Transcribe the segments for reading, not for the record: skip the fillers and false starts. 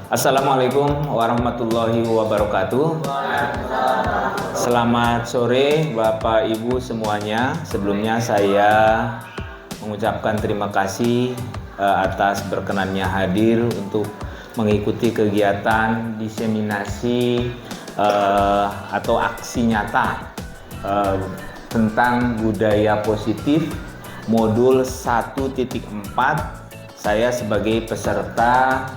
Assalamualaikum warahmatullahi wabarakatuh. Selamat sore Bapak Ibu semuanya. Sebelumnya saya mengucapkan terima kasih atas berkenannya hadir untuk mengikuti kegiatan diseminasi atau aksi nyata tentang budaya positif modul 1.4. Saya sebagai peserta,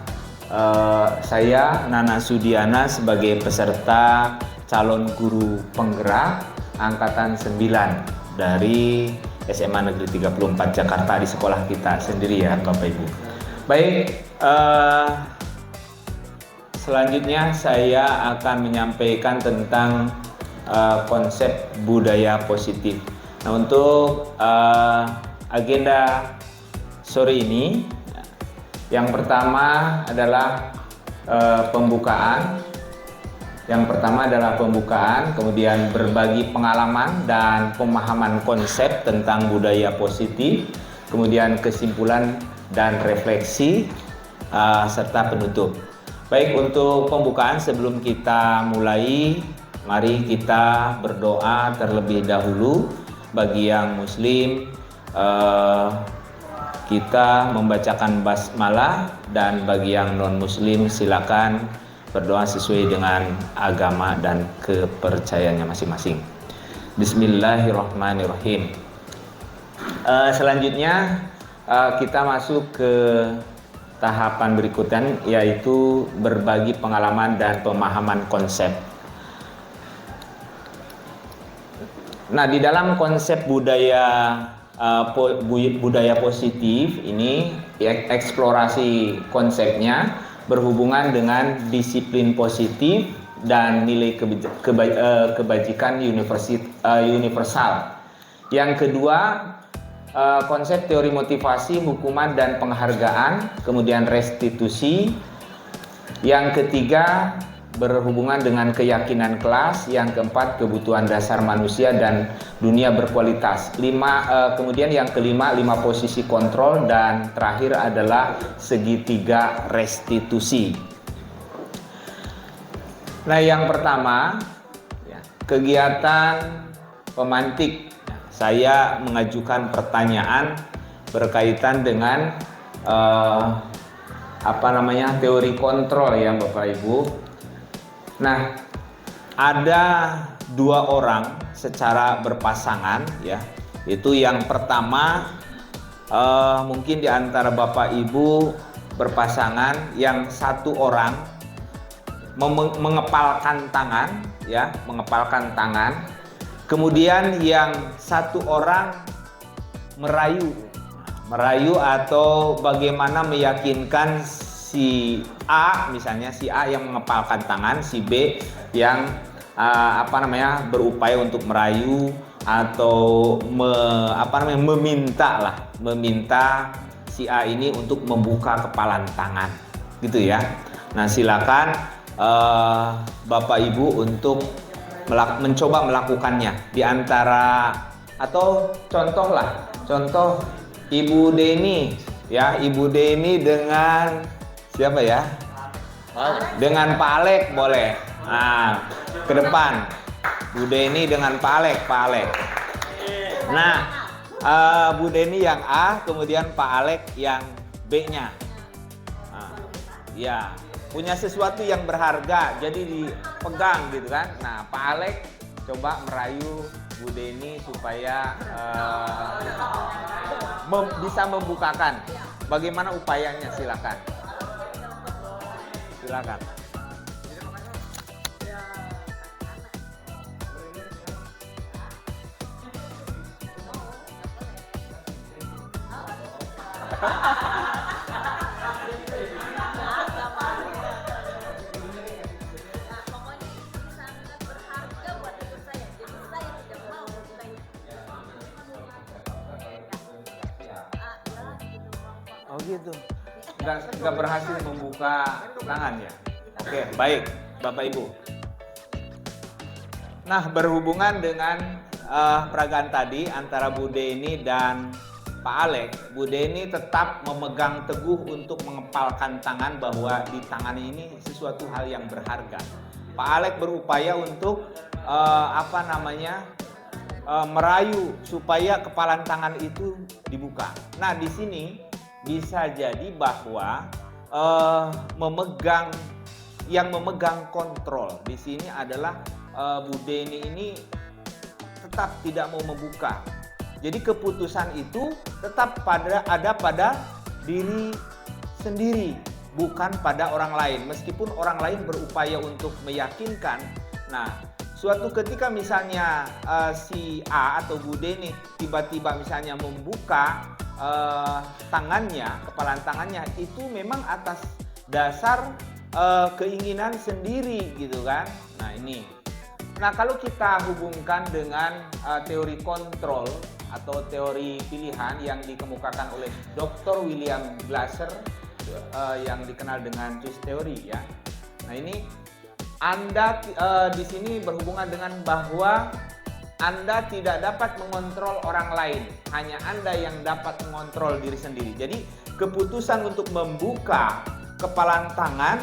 saya Nana Sudiana sebagai peserta calon guru penggerak angkatan 9 dari SMA Negeri 34 Jakarta di sekolah kita sendiri ya Bapak Ibu. Baik, selanjutnya saya akan menyampaikan tentang konsep budaya positif. Nah, untuk agenda sore ini, yang pertama adalah pembukaan. Yang pertama adalah pembukaan, kemudian berbagi pengalaman dan pemahaman konsep tentang budaya positif, kemudian kesimpulan dan refleksi, serta penutup. Baik, untuk pembukaan sebelum kita mulai, mari kita berdoa terlebih dahulu. Bagi yang muslim, kita membacakan basmalah, dan bagi yang non muslim silakan berdoa sesuai dengan agama dan kepercayaannya masing-masing. Bismillahirrahmanirrahim. Selanjutnya kita masuk ke tahapan berikutnya, yaitu berbagi pengalaman dan pemahaman konsep. Nah, di dalam konsep budaya positif ini, eksplorasi konsepnya berhubungan dengan disiplin positif dan nilai kebajikan universal. Yang kedua, konsep teori motivasi, hukuman dan penghargaan, kemudian restitusi. Yang ketiga, berhubungan dengan keyakinan kelas. Yang keempat, kebutuhan dasar manusia dan dunia berkualitas. Kemudian yang kelima, 5 posisi kontrol, dan terakhir adalah segitiga restitusi. Nah, yang pertama, kegiatan pemantik. Saya mengajukan pertanyaan berkaitan dengan teori kontrol ya Bapak Ibu. Nah, ada 2 orang secara berpasangan ya. Itu yang pertama, mungkin di antara Bapak Ibu berpasangan, yang satu orang mengepalkan tangan ya, mengepalkan tangan. Kemudian yang satu orang merayu atau bagaimana meyakinkan si A, misalnya si A yang mengepalkan tangan, si B yang berupaya untuk merayu atau meminta si A ini untuk membuka kepalan tangan, gitu ya. Nah, silakan Bapak Ibu untuk mencoba melakukannya. Di antara, atau contoh Ibu Deni ya, Ibu Deni dengan siapa ya? Dengan Pak Alek boleh. Nah, ke depan. Bu Deni dengan Pak Alek. Nah, Bu Deni yang A, kemudian Pak Alek yang B-nya. Nah, ya, punya sesuatu yang berharga, jadi dipegang gitu kan. Nah, Pak Alek coba merayu Bu Deni supaya bisa membukakan. Bagaimana upayanya? Silakan. Oh gitu. Nggak berhasil membuka tangan ya. Oke, baik Bapak Ibu. Nah, berhubungan dengan peragaan tadi antara Bu Deni dan Pak Alek, Bu Deni tetap memegang teguh untuk mengepalkan tangan bahwa di tangan ini sesuatu hal yang berharga. Pak Alek berupaya untuk merayu supaya kepalan tangan itu dibuka. Nah, di sini bisa jadi bahwa yang memegang kontrol di sini adalah Bu Deni ini tetap tidak mau membuka. Jadi keputusan itu tetap ada pada diri sendiri, bukan pada orang lain. Meskipun orang lain berupaya untuk meyakinkan. Nah, suatu ketika misalnya si A atau Bu Deni tiba-tiba misalnya membuka tangannya, kepalan tangannya, itu memang atas dasar keinginan sendiri gitu kan. Nah ini. Nah kalau kita hubungkan dengan teori kontrol atau teori pilihan yang dikemukakan oleh Dr. William Glasser yang dikenal dengan choice theory ya. Nah ini Anda di sini berhubungan dengan bahwa Anda tidak dapat mengontrol orang lain, hanya Anda yang dapat mengontrol diri sendiri. Jadi keputusan untuk membuka kepalan tangan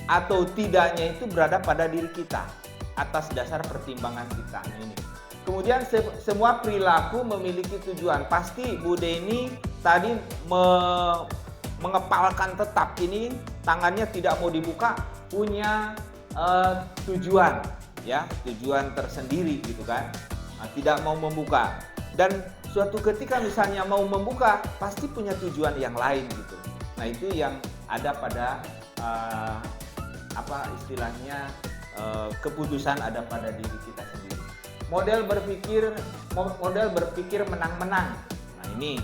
atau tidaknya itu berada pada diri kita atas dasar pertimbangan kita. Nah, ini. Kemudian semua perilaku memiliki tujuan. Pasti Bu Deni tadi mengepalkan tetap ini tangannya tidak mau dibuka punya tujuan ya, tujuan tersendiri gitu kan. Nah, tidak mau membuka. Dan suatu ketika misalnya mau membuka pasti punya tujuan yang lain gitu. Nah, itu yang ada pada istilahnya keputusan ada pada diri kita sendiri. Model berpikir menang-menang. Nah ini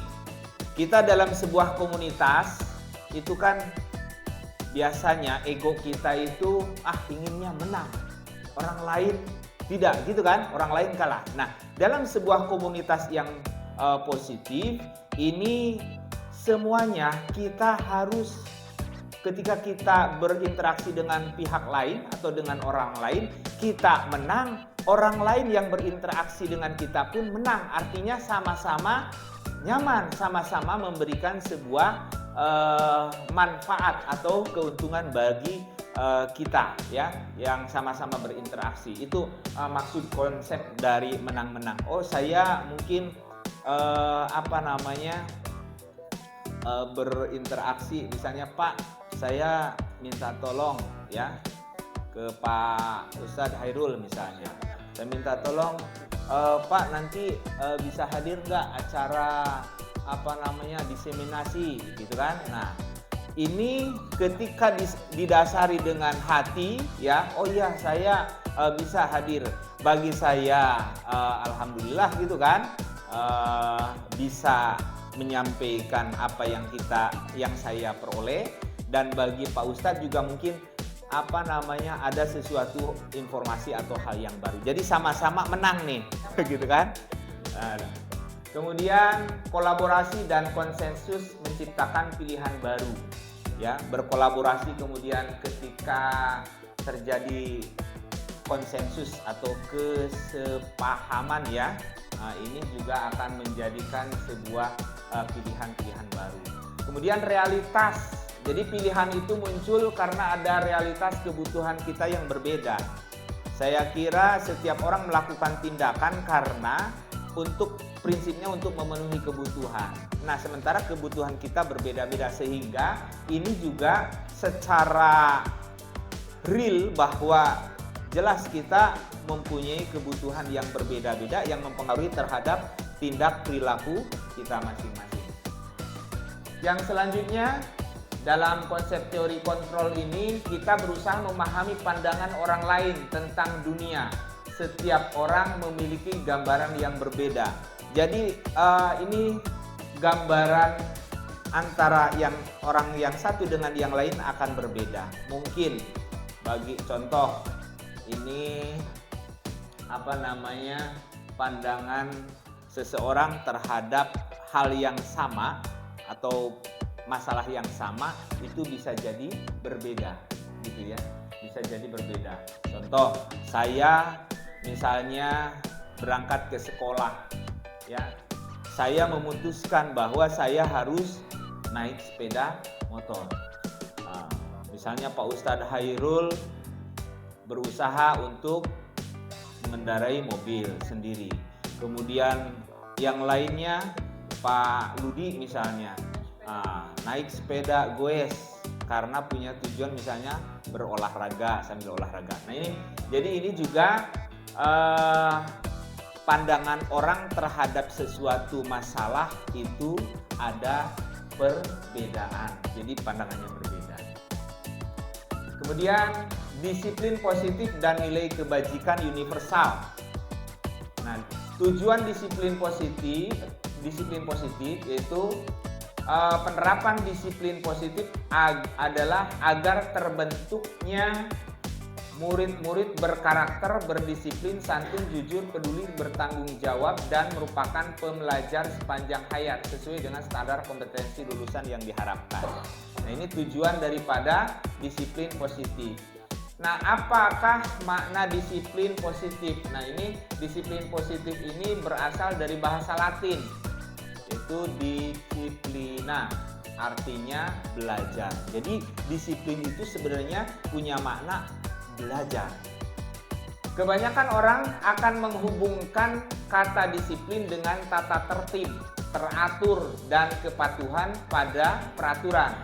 kita dalam sebuah komunitas itu kan biasanya ego kita itu inginnya menang, orang lain tidak gitu kan, orang lain kalah. Nah dalam sebuah komunitas yang positif ini semuanya kita harus ketika kita berinteraksi dengan pihak lain atau dengan orang lain, kita menang, orang lain yang berinteraksi dengan kita pun menang. Artinya sama-sama nyaman, sama-sama memberikan sebuah manfaat atau keuntungan bagi kita ya, yang sama-sama berinteraksi. Itu maksud konsep dari menang-menang. Oh, saya mungkin berinteraksi misalnya, Pak, saya minta tolong ya ke Pak Ustadz Hairul misalnya. Saya minta tolong, Pak nanti bisa hadir nggak acara diseminasi gitu kan. Nah ini ketika didasari dengan hati ya, oh iya saya bisa hadir. Bagi saya alhamdulillah gitu kan, bisa menyampaikan apa yang saya peroleh. Dan bagi Pak Ustadz juga mungkin ada sesuatu informasi atau hal yang baru. Jadi sama-sama menang nih, gitu kan? Nah, kemudian kolaborasi dan konsensus menciptakan pilihan baru, ya. Berkolaborasi kemudian ketika terjadi konsensus atau kesepahaman ya, ini juga akan menjadikan sebuah pilihan-pilihan baru. Kemudian realitas. Jadi pilihan itu muncul karena ada realitas kebutuhan kita yang berbeda. Saya kira setiap orang melakukan tindakan karena prinsipnya untuk memenuhi kebutuhan. Nah, sementara kebutuhan kita berbeda-beda sehingga ini juga secara real bahwa jelas kita mempunyai kebutuhan yang berbeda-beda yang mempengaruhi terhadap tindak perilaku kita masing-masing. Yang selanjutnya, dalam konsep teori kontrol ini, kita berusaha memahami pandangan orang lain tentang dunia. Setiap orang memiliki gambaran yang berbeda. Jadi ini gambaran antara orang yang satu dengan yang lain akan berbeda. Mungkin bagi contoh, ini pandangan seseorang terhadap hal yang sama atau masalah yang sama itu bisa jadi berbeda gitu ya, bisa jadi berbeda. Contoh, saya misalnya berangkat ke sekolah ya, saya memutuskan bahwa saya harus naik sepeda motor. Nah, misalnya Pak Ustadz Hairul berusaha untuk mengendarai mobil sendiri. Kemudian yang lainnya Pak Ludi misalnya naik sepeda goes karena punya tujuan misalnya berolahraga sambil olahraga. Nah ini juga pandangan orang terhadap sesuatu masalah itu ada perbedaan. Jadi pandangannya berbeda. Kemudian disiplin positif dan nilai kebajikan universal. Nah, tujuan disiplin positif yaitu penerapan disiplin positif adalah agar terbentuknya murid-murid berkarakter, berdisiplin, santun, jujur, peduli, bertanggung jawab, dan merupakan pembelajar sepanjang hayat sesuai dengan standar kompetensi lulusan yang diharapkan. Nah, ini tujuan daripada disiplin positif. Nah, apakah makna disiplin positif? Nah, ini disiplin positif ini berasal dari bahasa Latin, yaitu disciplina, artinya belajar. Jadi disiplin itu sebenarnya punya makna belajar. Kebanyakan orang akan menghubungkan kata disiplin dengan tata tertib, teratur, dan kepatuhan pada peraturan.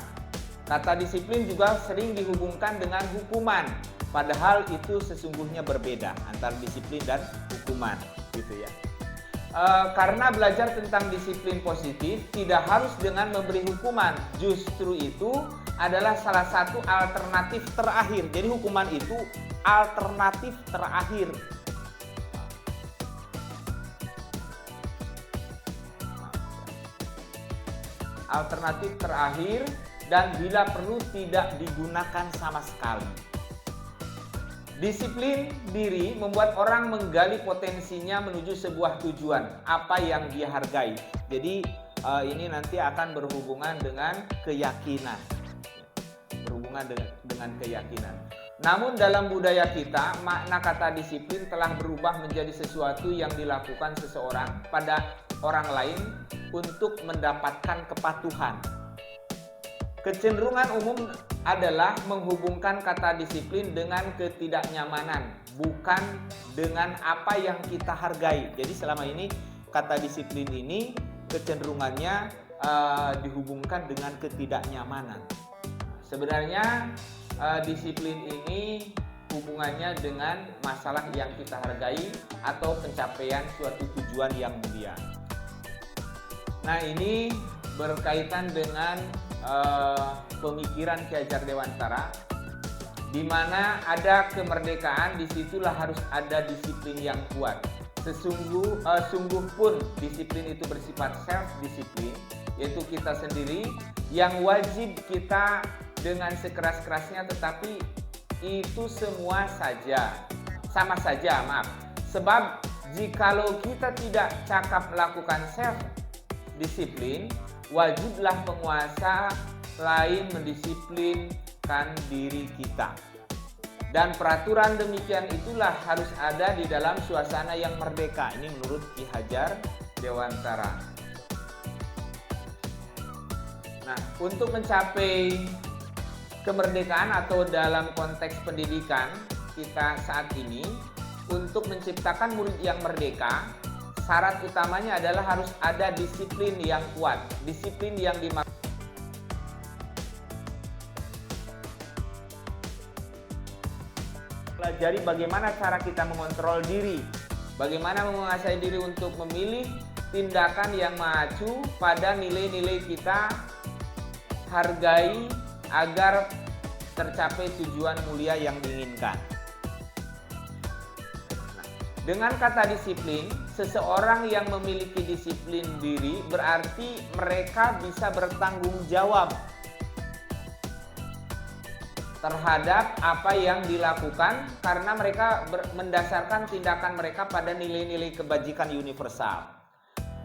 Kata disiplin juga sering dihubungkan dengan hukuman, padahal itu sesungguhnya berbeda antara disiplin dan hukuman, gitu ya. Karena belajar tentang disiplin positif tidak harus dengan memberi hukuman, justru itu adalah salah satu alternatif terakhir. Jadi hukuman itu alternatif terakhir. Alternatif terakhir dan bila perlu tidak digunakan sama sekali. Disiplin diri membuat orang menggali potensinya menuju sebuah tujuan, apa yang dia hargai. Jadi ini nanti akan berhubungan dengan keyakinan. Dengan keyakinan. Namun dalam budaya kita, makna kata disiplin telah berubah menjadi sesuatu yang dilakukan seseorang pada orang lain untuk mendapatkan kepatuhan. Kecenderungan umum adalah menghubungkan kata disiplin dengan ketidaknyamanan, bukan dengan apa yang kita hargai. Jadi selama ini kata disiplin ini kecenderungannya dihubungkan dengan ketidaknyamanan. Sebenarnya disiplin ini hubungannya dengan masalah yang kita hargai atau pencapaian suatu tujuan yang mulia. Nah, ini berkaitan dengan pemikiran Ki Hajar Dewantara, di mana ada kemerdekaan, disitulah harus ada disiplin yang kuat. Sungguh pun disiplin itu bersifat self disiplin, yaitu kita sendiri yang wajib kita dengan sekeras-kerasnya, tetapi itu sama saja, sebab jikalau kita tidak cakap melakukan self disiplin, wajiblah penguasa lain mendisiplinkan diri kita. Dan peraturan demikian itulah harus ada di dalam suasana yang merdeka. Ini menurut Ki Hajar Dewantara. Nah, untuk mencapai kemerdekaan atau dalam konteks pendidikan kita saat ini, untuk menciptakan murid yang merdeka, syarat utamanya adalah harus ada disiplin yang kuat. Disiplin yang dimaksud pelajari bagaimana cara kita mengontrol diri, bagaimana menguasai diri untuk memilih tindakan yang mengacu pada nilai-nilai kita hargai agar tercapai tujuan mulia yang diinginkan. Dengan kata disiplin, seseorang yang memiliki disiplin diri berarti mereka bisa bertanggung jawab terhadap apa yang dilakukan karena mereka mendasarkan tindakan mereka pada nilai-nilai kebajikan universal.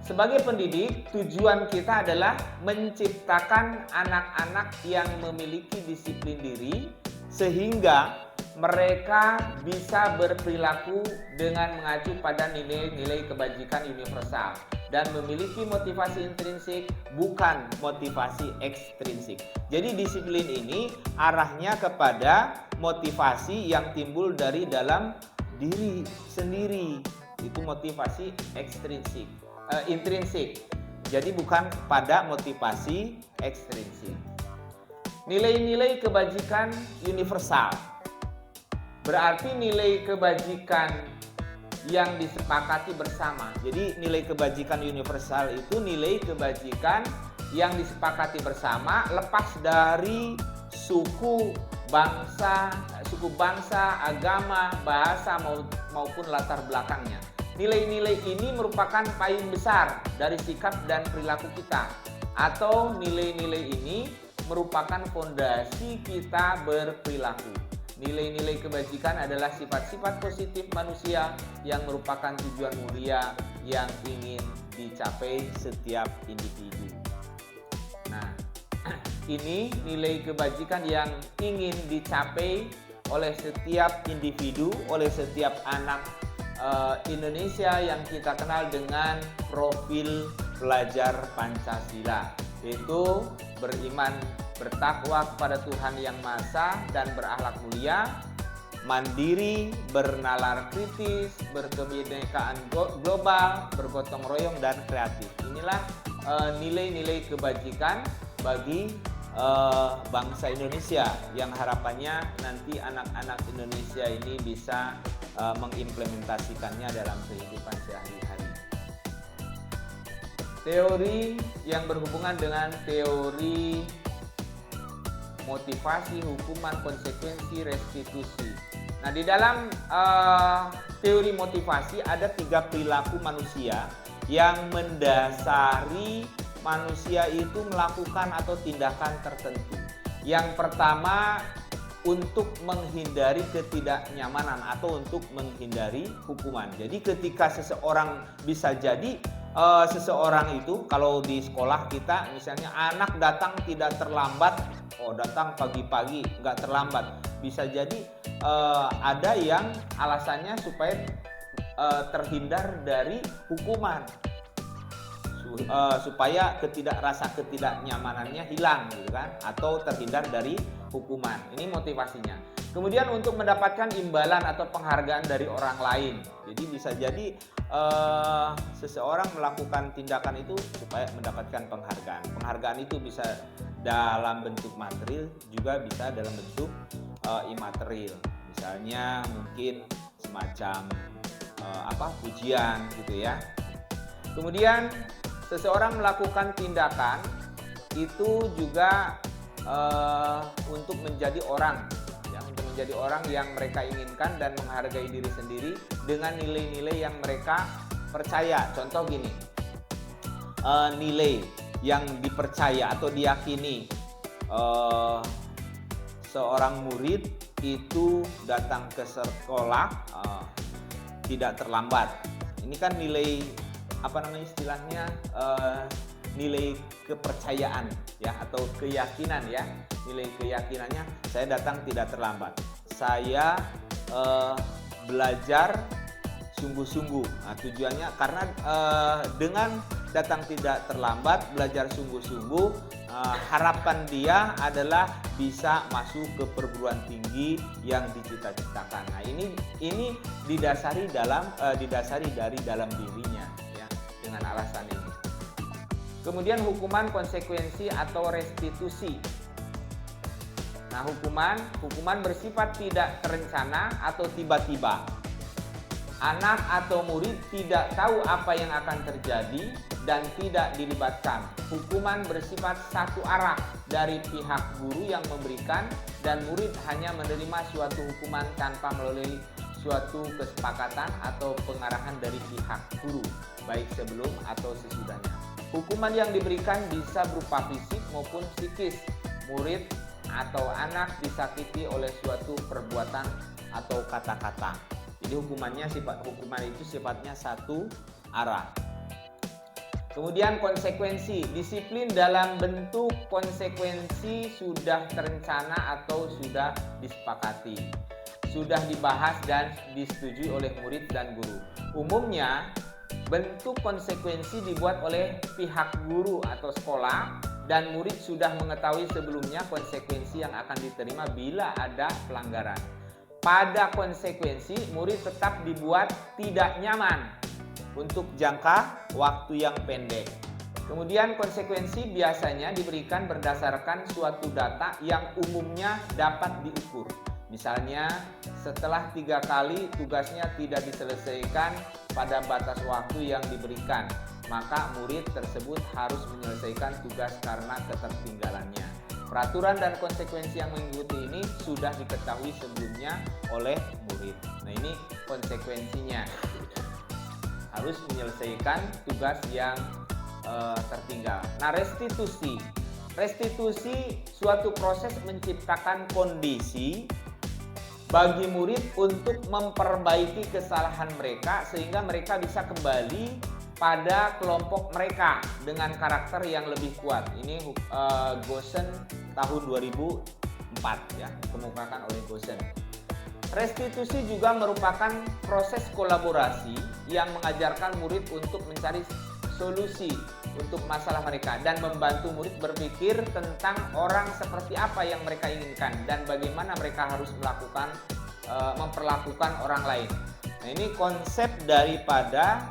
Sebagai pendidik, tujuan kita adalah menciptakan anak-anak yang memiliki disiplin diri sehingga mereka bisa berperilaku dengan mengacu pada nilai-nilai kebajikan universal dan memiliki motivasi intrinsik, bukan motivasi ekstrinsik. Jadi disiplin ini arahnya kepada motivasi yang timbul dari dalam diri sendiri. Itu motivasi intrinsik. Jadi bukan pada motivasi ekstrinsik. Nilai-nilai kebajikan universal berarti nilai kebajikan yang disepakati bersama. Jadi nilai kebajikan universal itu nilai kebajikan yang disepakati bersama lepas dari suku bangsa, agama, bahasa maupun latar belakangnya. Nilai-nilai ini merupakan payung besar dari sikap dan perilaku kita, atau nilai-nilai ini merupakan fondasi kita berperilaku. Nilai-nilai kebajikan adalah sifat-sifat positif manusia yang merupakan tujuan mulia yang ingin dicapai setiap individu. Nah, ini nilai kebajikan yang ingin dicapai oleh setiap individu, oleh setiap anak Indonesia yang kita kenal dengan profil pelajar Pancasila, yaitu beriman, bertakwa kepada Tuhan Yang Maha Esa dan berakhlak mulia, mandiri, bernalar kritis, berkebinekaan global, bergotong royong dan kreatif. Inilah nilai-nilai kebajikan bagi bangsa Indonesia yang harapannya nanti anak-anak Indonesia ini bisa mengimplementasikannya dalam kehidupan sehari-hari. Teori yang berhubungan dengan teori motivasi, hukuman, konsekuensi, restitusi. Nah, di dalam teori motivasi ada 3 perilaku manusia yang mendasari manusia itu melakukan atau tindakan tertentu. Yang pertama, untuk menghindari ketidaknyamanan atau untuk menghindari hukuman. Jadi ketika seseorang bisa jadi seseorang itu, kalau di sekolah kita misalnya anak datang tidak terlambat, datang pagi-pagi nggak terlambat, bisa jadi ada yang alasannya supaya terhindar dari hukuman, supaya rasa ketidaknyamanannya hilang gitu kan, atau terhindar dari hukuman. Ini motivasinya. Kemudian untuk mendapatkan imbalan atau penghargaan dari orang lain. Jadi bisa jadi seseorang melakukan tindakan itu supaya mendapatkan penghargaan. Penghargaan itu bisa dalam bentuk material, juga bisa dalam bentuk imaterial. Misalnya mungkin semacam pujian gitu ya. Kemudian seseorang melakukan tindakan itu juga untuk menjadi orang yang mereka inginkan dan menghargai diri sendiri dengan nilai-nilai yang mereka percaya. Contoh gini, nilai yang dipercaya atau diyakini seorang murid itu datang ke sekolah tidak terlambat. Ini kan nilai istilahnya nilai kepercayaan ya, atau keyakinan ya. Nilai keyakinannya, saya datang tidak terlambat, saya belajar sungguh-sungguh. Nah, tujuannya karena dengan datang tidak terlambat, belajar sungguh-sungguh, harapan dia adalah bisa masuk ke perguruan tinggi yang dicita-citakan. Nah, ini didasari dari dalam dirinya ya, dengan alasan ini. Kemudian hukuman, konsekuensi atau restitusi. Nah, hukuman bersifat tidak terencana atau tiba-tiba. Anak atau murid tidak tahu apa yang akan terjadi dan tidak dilibatkan. Hukuman bersifat satu arah dari pihak guru yang memberikan, dan murid hanya menerima suatu hukuman tanpa melalui suatu kesepakatan atau pengarahan dari pihak guru, baik sebelum atau sesudahnya. Hukuman yang diberikan bisa berupa fisik maupun psikis. Murid atau anak disakiti oleh suatu perbuatan atau kata-kata. Jadi hukuman itu sifatnya satu arah. Kemudian konsekuensi, disiplin dalam bentuk konsekuensi sudah terencana atau sudah disepakati. sudah dibahas dan disetujui oleh murid dan guru. Umumnya, bentuk konsekuensi dibuat oleh pihak guru atau sekolah dan murid sudah mengetahui sebelumnya konsekuensi yang akan diterima bila ada pelanggaran. Pada konsekuensi, murid tetap dibuat tidak nyaman untuk jangka waktu yang pendek. Kemudian konsekuensi biasanya diberikan berdasarkan suatu data yang umumnya dapat diukur. Misalnya, setelah 3 kali tugasnya tidak diselesaikan pada batas waktu yang diberikan, maka murid tersebut harus menyelesaikan tugas karena ketertinggalannya. Peraturan dan konsekuensi yang mengikuti ini sudah diketahui sebelumnya oleh murid. Nah, ini konsekuensinya. Harus menyelesaikan tugas yang tertinggal. Nah, restitusi. Restitusi suatu proses menciptakan kondisi bagi murid untuk memperbaiki kesalahan mereka sehingga mereka bisa kembali pada kelompok mereka dengan karakter yang lebih kuat. Ini Goosen tahun 2004 ya, dikemukakan oleh Goosen. Restitusi juga merupakan proses kolaborasi yang mengajarkan murid untuk mencari solusi untuk masalah mereka dan membantu murid berpikir tentang orang seperti apa yang mereka inginkan dan bagaimana mereka harus memperlakukan orang lain. Nah, ini konsep daripada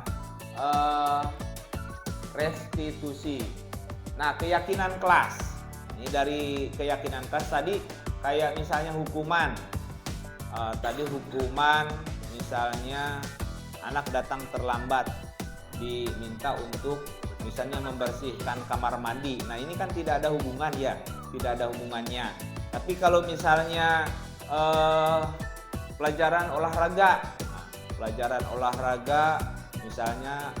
restitusi. Nah, keyakinan kelas. Ini dari keyakinan kelas tadi kayak misalnya hukuman. Tadi hukuman misalnya anak datang terlambat diminta untuk misalnya membersihkan kamar mandi. Nah, ini kan tidak ada hubungan ya, tidak ada hubungannya. Tapi kalau misalnya pelajaran olahraga, misalnya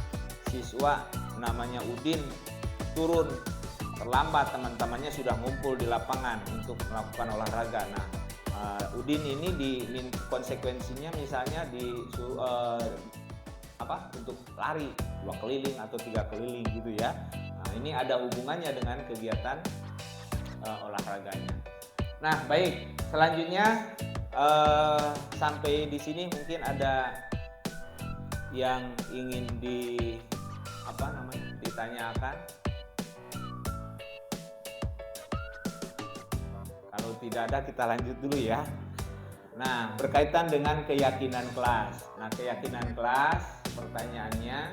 siswa namanya Udin turun terlambat, teman-temannya sudah ngumpul di lapangan untuk melakukan olahraga. Nah, Udin ini konsekuensinya misalnya untuk lari 2 keliling atau 3 keliling gitu ya. Nah, ini ada hubungannya dengan kegiatan olahraganya. Nah, baik, selanjutnya sampai di sini mungkin ada yang ingin ditanyakan. Kalau tidak ada, kita lanjut dulu ya. Nah, berkaitan dengan keyakinan kelas. Nah, keyakinan kelas, pertanyaannya,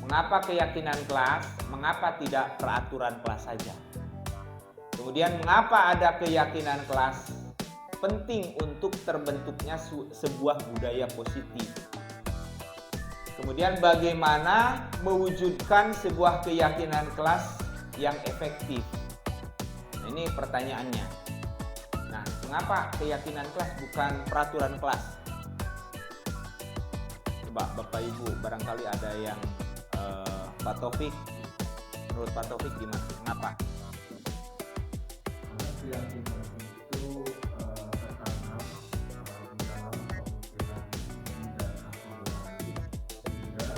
mengapa keyakinan kelas? Mengapa tidak peraturan kelas saja? Kemudian, mengapa ada keyakinan kelas? Penting untuk terbentuknya sebuah budaya positif. Kemudian, bagaimana mewujudkan sebuah keyakinan kelas yang efektif? Nah, ini pertanyaannya. Nah, mengapa keyakinan kelas bukan peraturan kelas? Coba Bapak Ibu, barangkali ada yang Pak Taufik, menurut Pak Taufik gimana? Kenapa? Keyakinan itu tertanam di dalam pemikiran dan aktualisasi sehingga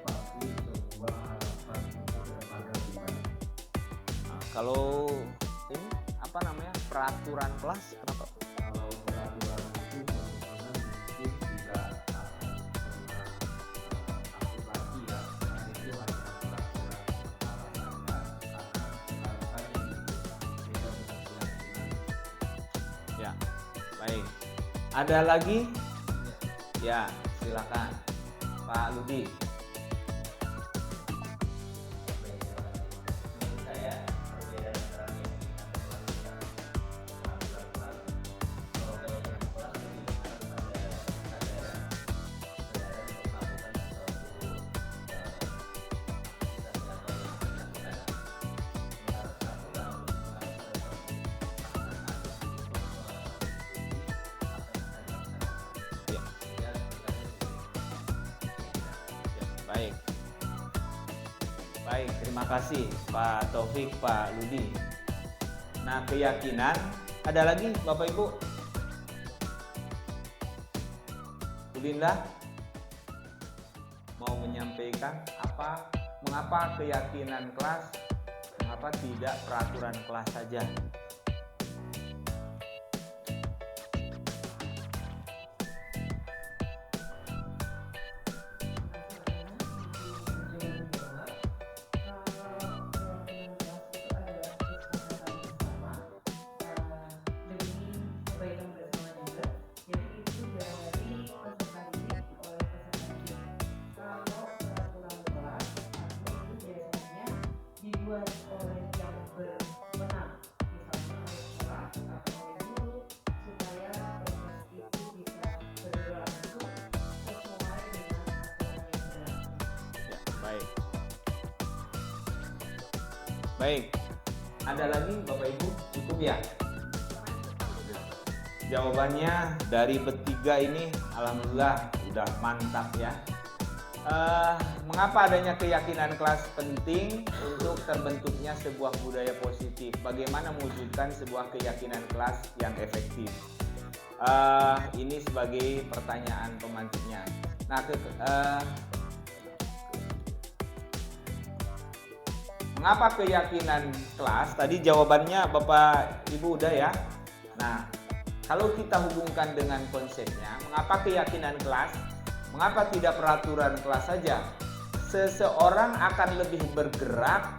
pasti sebuah harapan daripada pribadi. Nah, kalau ini apa namanya? Peraturan kelas, kenapa? Kalau peraturan itu kemungkinan mungkin tidak akan pernah aktif lagi ya, karena itu hanya peraturan saja karena harapan yang beda dengan keyakinan. Ya, baik. Ada lagi? Ya, silakan Pak Ludi. Baik. Baik, terima kasih Pak Taufik, Pak Ludi. Nah, keyakinan, ada lagi Bapak Ibu? Bu Linda mau menyampaikan mengapa keyakinan kelas, mengapa tidak peraturan kelas saja? Baik, ada lagi Bapak Ibu? Cukup ya? Jawabannya dari bertiga ini alhamdulillah udah mantap ya. Mengapa adanya keyakinan kelas penting untuk terbentuknya sebuah budaya positif? Bagaimana mewujudkan sebuah keyakinan kelas yang efektif? Ini sebagai pertanyaan pemantiknya. Nah, mengapa keyakinan kelas? Tadi jawabannya Bapak Ibu udah ya. Nah, kalau kita hubungkan dengan konsepnya, mengapa keyakinan kelas? Mengapa tidak peraturan kelas saja? Seseorang akan lebih bergerak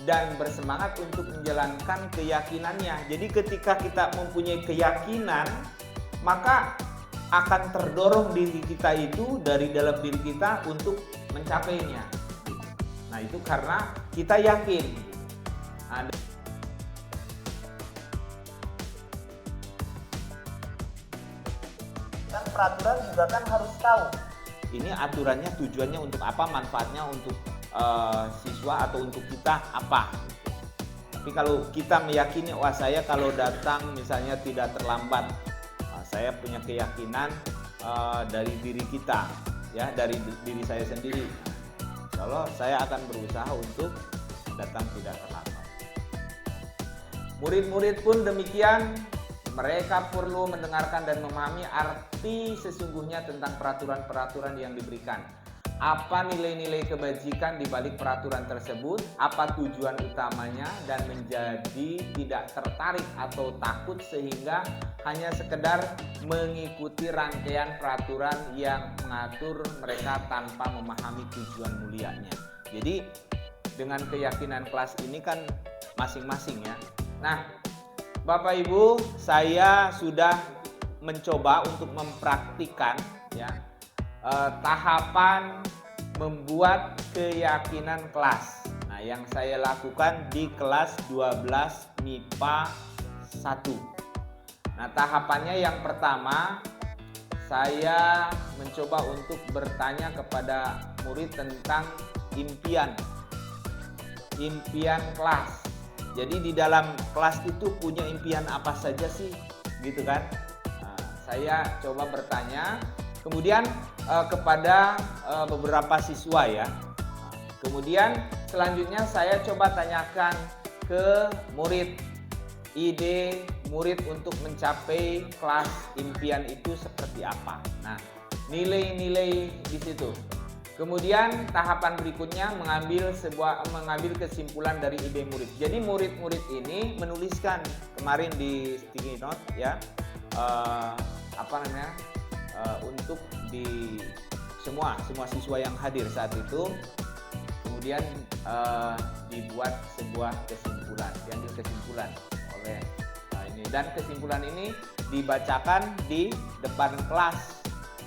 dan bersemangat untuk menjalankan keyakinannya. Jadi ketika kita mempunyai keyakinan, maka akan terdorong diri kita itu dari dalam diri kita untuk mencapainya. Nah, itu karena kita yakin. Dan peraturan juga kan harus tahu. Ini aturannya tujuannya untuk apa, manfaatnya untuk siswa atau untuk kita apa. Tapi kalau kita meyakini, wah saya kalau datang misalnya tidak terlambat, saya punya keyakinan dari diri kita, ya dari diri saya sendiri. Kalau saya akan berusaha untuk datang tidak terlambat. Murid-murid pun demikian. Mereka perlu mendengarkan dan memahami arti sesungguhnya tentang peraturan-peraturan yang diberikan. Apa nilai-nilai kebajikan di balik peraturan tersebut, apa tujuan utamanya, dan menjadi tidak tertarik atau takut sehingga hanya sekedar mengikuti rangkaian peraturan yang mengatur mereka tanpa memahami tujuan mulianya. Jadi dengan keyakinan kelas ini kan masing-masing ya. Nah, Bapak Ibu, saya sudah mencoba untuk mempraktikkan ya tahapan membuat keyakinan kelas. Nah, yang saya lakukan di kelas 12 MIPA 1. Nah, tahapannya yang pertama, saya mencoba untuk bertanya kepada murid tentang impian kelas. Jadi di dalam kelas itu punya impian apa saja sih, gitu kan? Nah, saya coba bertanya, kemudian kepada beberapa siswa ya. Nah, kemudian selanjutnya saya coba tanyakan ke murid, ide murid untuk mencapai kelas impian itu seperti apa. Nah, nilai-nilai di situ. Kemudian tahapan berikutnya mengambil kesimpulan dari ide murid. Jadi murid-murid ini menuliskan kemarin di sticky note ya untuk di semua siswa yang hadir saat itu. Kemudian dibuat sebuah kesimpulan, diambil kesimpulan oleh ini, dan kesimpulan ini dibacakan di depan kelas,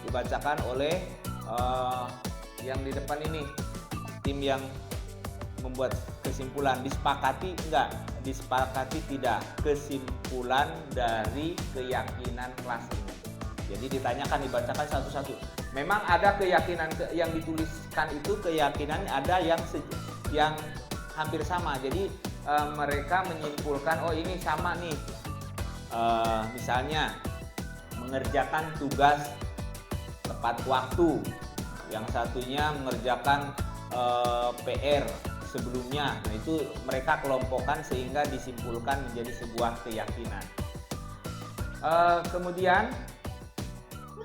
dibacakan oleh yang di depan ini, tim yang membuat kesimpulan. Disepakati enggak? Disepakati tidak kesimpulan dari keyakinan kelas ini. Jadi ditanyakan, dibacakan satu-satu. Memang ada keyakinan yang dituliskan itu, keyakinan ada yang hampir sama. Jadi mereka menyimpulkan, oh ini sama nih. Misalnya mengerjakan tugas tepat waktu. Yang satunya mengerjakan PR sebelumnya. Nah, itu mereka kelompokkan sehingga disimpulkan menjadi sebuah keyakinan. Kemudian,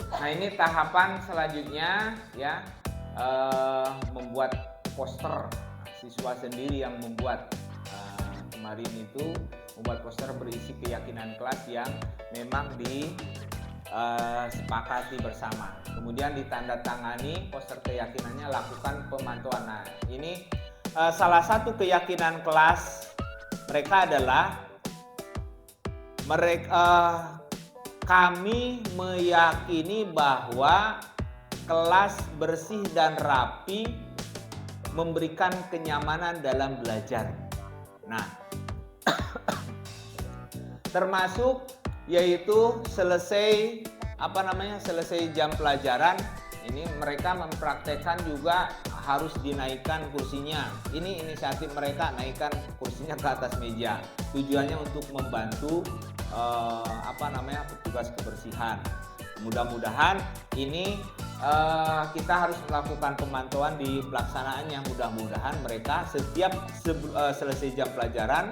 nah ini tahapan selanjutnya ya, membuat poster. Siswa sendiri yang membuat. Kemarin itu membuat poster berisi keyakinan kelas yang memang sepakati bersama. Kemudian ditandatangani poster keyakinannya, lakukan pemantauan. Nah, ini salah satu keyakinan kelas mereka adalah kami meyakini bahwa kelas bersih dan rapi memberikan kenyamanan dalam belajar. Nah, termasuk yaitu selesai jam pelajaran ini mereka mempraktekkan juga harus dinaikkan kursinya. Ini inisiatif mereka, naikkan kursinya ke atas meja. Tujuannya untuk membantu petugas kebersihan. Mudah-mudahan ini kita harus melakukan pemantauan di pelaksanaannya. Mudah-mudahan mereka setiap selesai jam pelajaran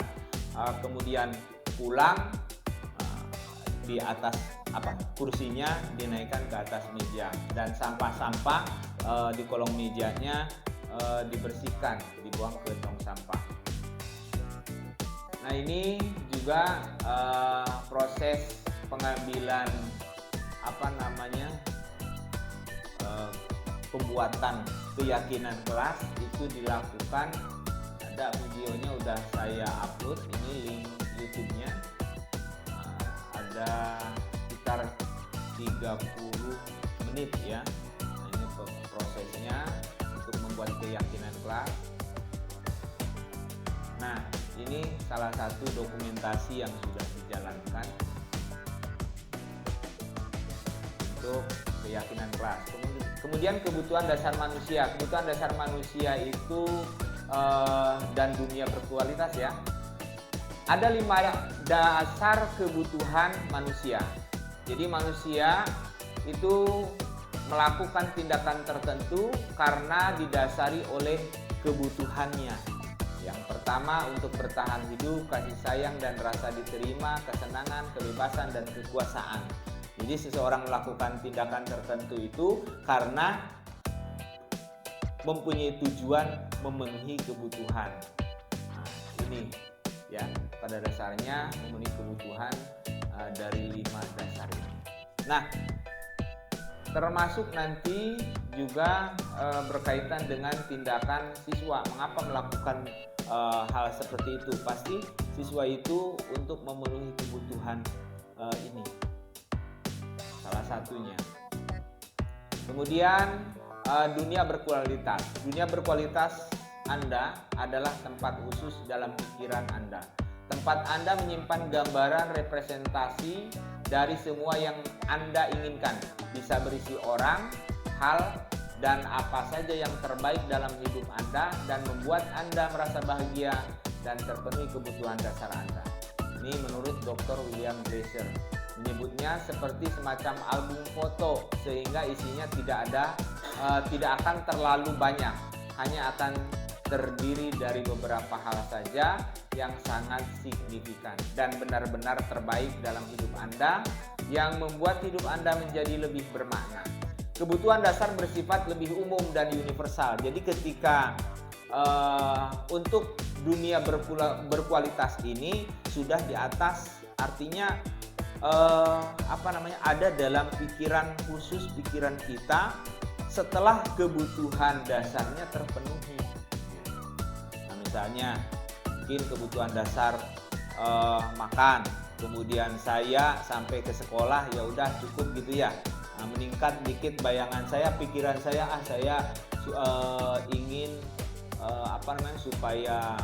kemudian pulang di atas kursinya dinaikkan ke atas meja, dan sampah-sampah di kolong mejanya dibersihkan, dibuang ke tong sampah. Nah, ini juga proses pengambilan pembuatan keyakinan kelas itu dilakukan. Ada videonya udah saya upload, ini link YouTube-nya. Ada sekitar 30 menit ya. Nah, ini prosesnya untuk membuat keyakinan kelas. Nah, ini salah satu dokumentasi yang sudah dijalankan untuk keyakinan kelas. Kemudian kebutuhan dasar manusia. Kebutuhan dasar manusia itu dan dunia berkualitas ya. Ada 5 dasar kebutuhan manusia. Jadi manusia itu melakukan tindakan tertentu karena didasari oleh kebutuhannya. Yang pertama, untuk bertahan hidup, kasih sayang dan rasa diterima, kesenangan, kebebasan dan kekuasaan. Jadi seseorang melakukan tindakan tertentu itu karena mempunyai tujuan memenuhi kebutuhan. Nah, ini ya, pada dasarnya memenuhi kebutuhan dari 5 dasar ini. Nah, termasuk nanti juga berkaitan dengan tindakan siswa. Mengapa melakukan hal seperti itu? Pasti siswa itu untuk memenuhi kebutuhan ini, salah satunya. Kemudian dunia berkualitas. Dunia berkualitas Anda adalah tempat khusus dalam pikiran Anda. Tempat Anda menyimpan gambaran representasi dari semua yang Anda inginkan. Bisa berisi orang, hal, dan apa saja yang terbaik dalam hidup Anda dan membuat Anda merasa bahagia dan terpenuhi kebutuhan dasar Anda. Ini menurut Dr. William Glasser. Menyebutnya seperti semacam album foto, sehingga isinya tidak akan terlalu banyak, hanya akan terdiri dari beberapa hal saja yang sangat signifikan dan benar-benar terbaik dalam hidup Anda, yang membuat hidup Anda menjadi lebih bermakna. Kebutuhan dasar bersifat lebih umum dan universal. Jadi ketika untuk dunia berkualitas ini sudah di atas, artinya ada dalam pikiran khusus pikiran kita setelah kebutuhan dasarnya terpenuhi. Nah, misalnya mungkin kebutuhan dasar makan, kemudian saya sampai ke sekolah ya udah cukup gitu ya. Nah, meningkat dikit bayangan saya, pikiran saya, saya ingin supaya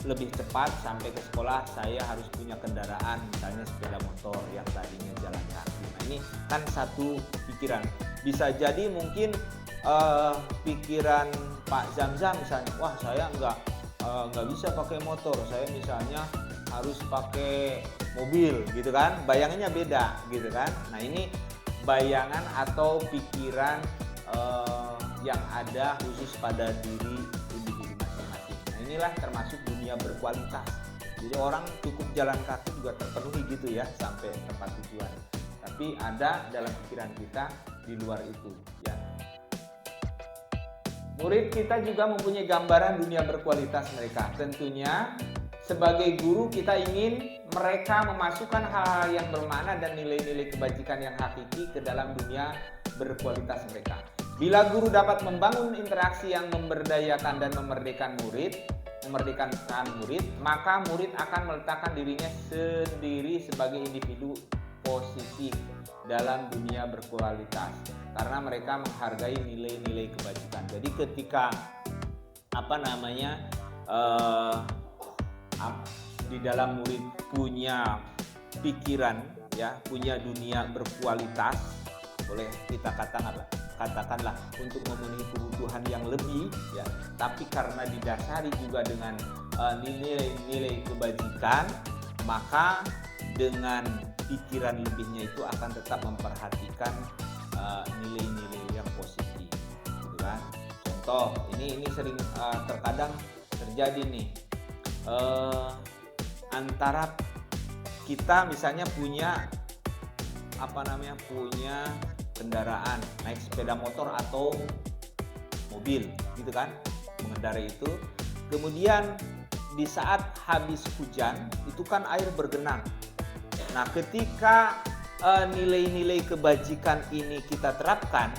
lebih cepat sampai ke sekolah, saya harus punya kendaraan, misalnya sepeda motor yang tadinya jalan kaki. Nah, ini kan satu pikiran. Bisa jadi mungkin pikiran Pak Zamzam misalnya, wah saya nggak bisa pakai motor, saya misalnya harus pakai mobil gitu kan, bayangannya beda gitu kan. Nah, ini bayangan atau pikiran yang ada khusus pada diri individu masing-masing. Nah, inilah termasuk dunia berkualitas. Jadi orang cukup jalan kaki juga terpenuhi gitu ya sampai tempat tujuan. Tapi ada dalam pikiran kita di luar itu ya. Murid kita juga mempunyai gambaran dunia berkualitas mereka. Tentunya sebagai guru kita ingin mereka memasukkan hal-hal yang bermakna dan nilai-nilai kebajikan yang hakiki ke dalam dunia berkualitas mereka. Bila guru dapat membangun interaksi yang memberdayakan dan memerdekakan murid, maka murid akan meletakkan dirinya sendiri sebagai individu positif dalam dunia berkualitas karena mereka menghargai nilai-nilai kebajikan. Jadi ketika di dalam murid punya pikiran ya, punya dunia berkualitas, boleh kita katakan katakanlah untuk memenuhi kebutuhan yang lebih ya, tapi karena didasari juga dengan nilai-nilai kebajikan, maka dengan pikiran lebihnya itu akan tetap memperhatikan nilai-nilai yang positif, gitu kan. Contoh, ini sering terkadang terjadi nih, antara kita misalnya punya punya kendaraan, naik sepeda motor atau mobil, gitu kan, mengendarai itu. Kemudian di saat habis hujan itu kan air bergenang. Nah, ketika nilai-nilai kebajikan ini kita terapkan,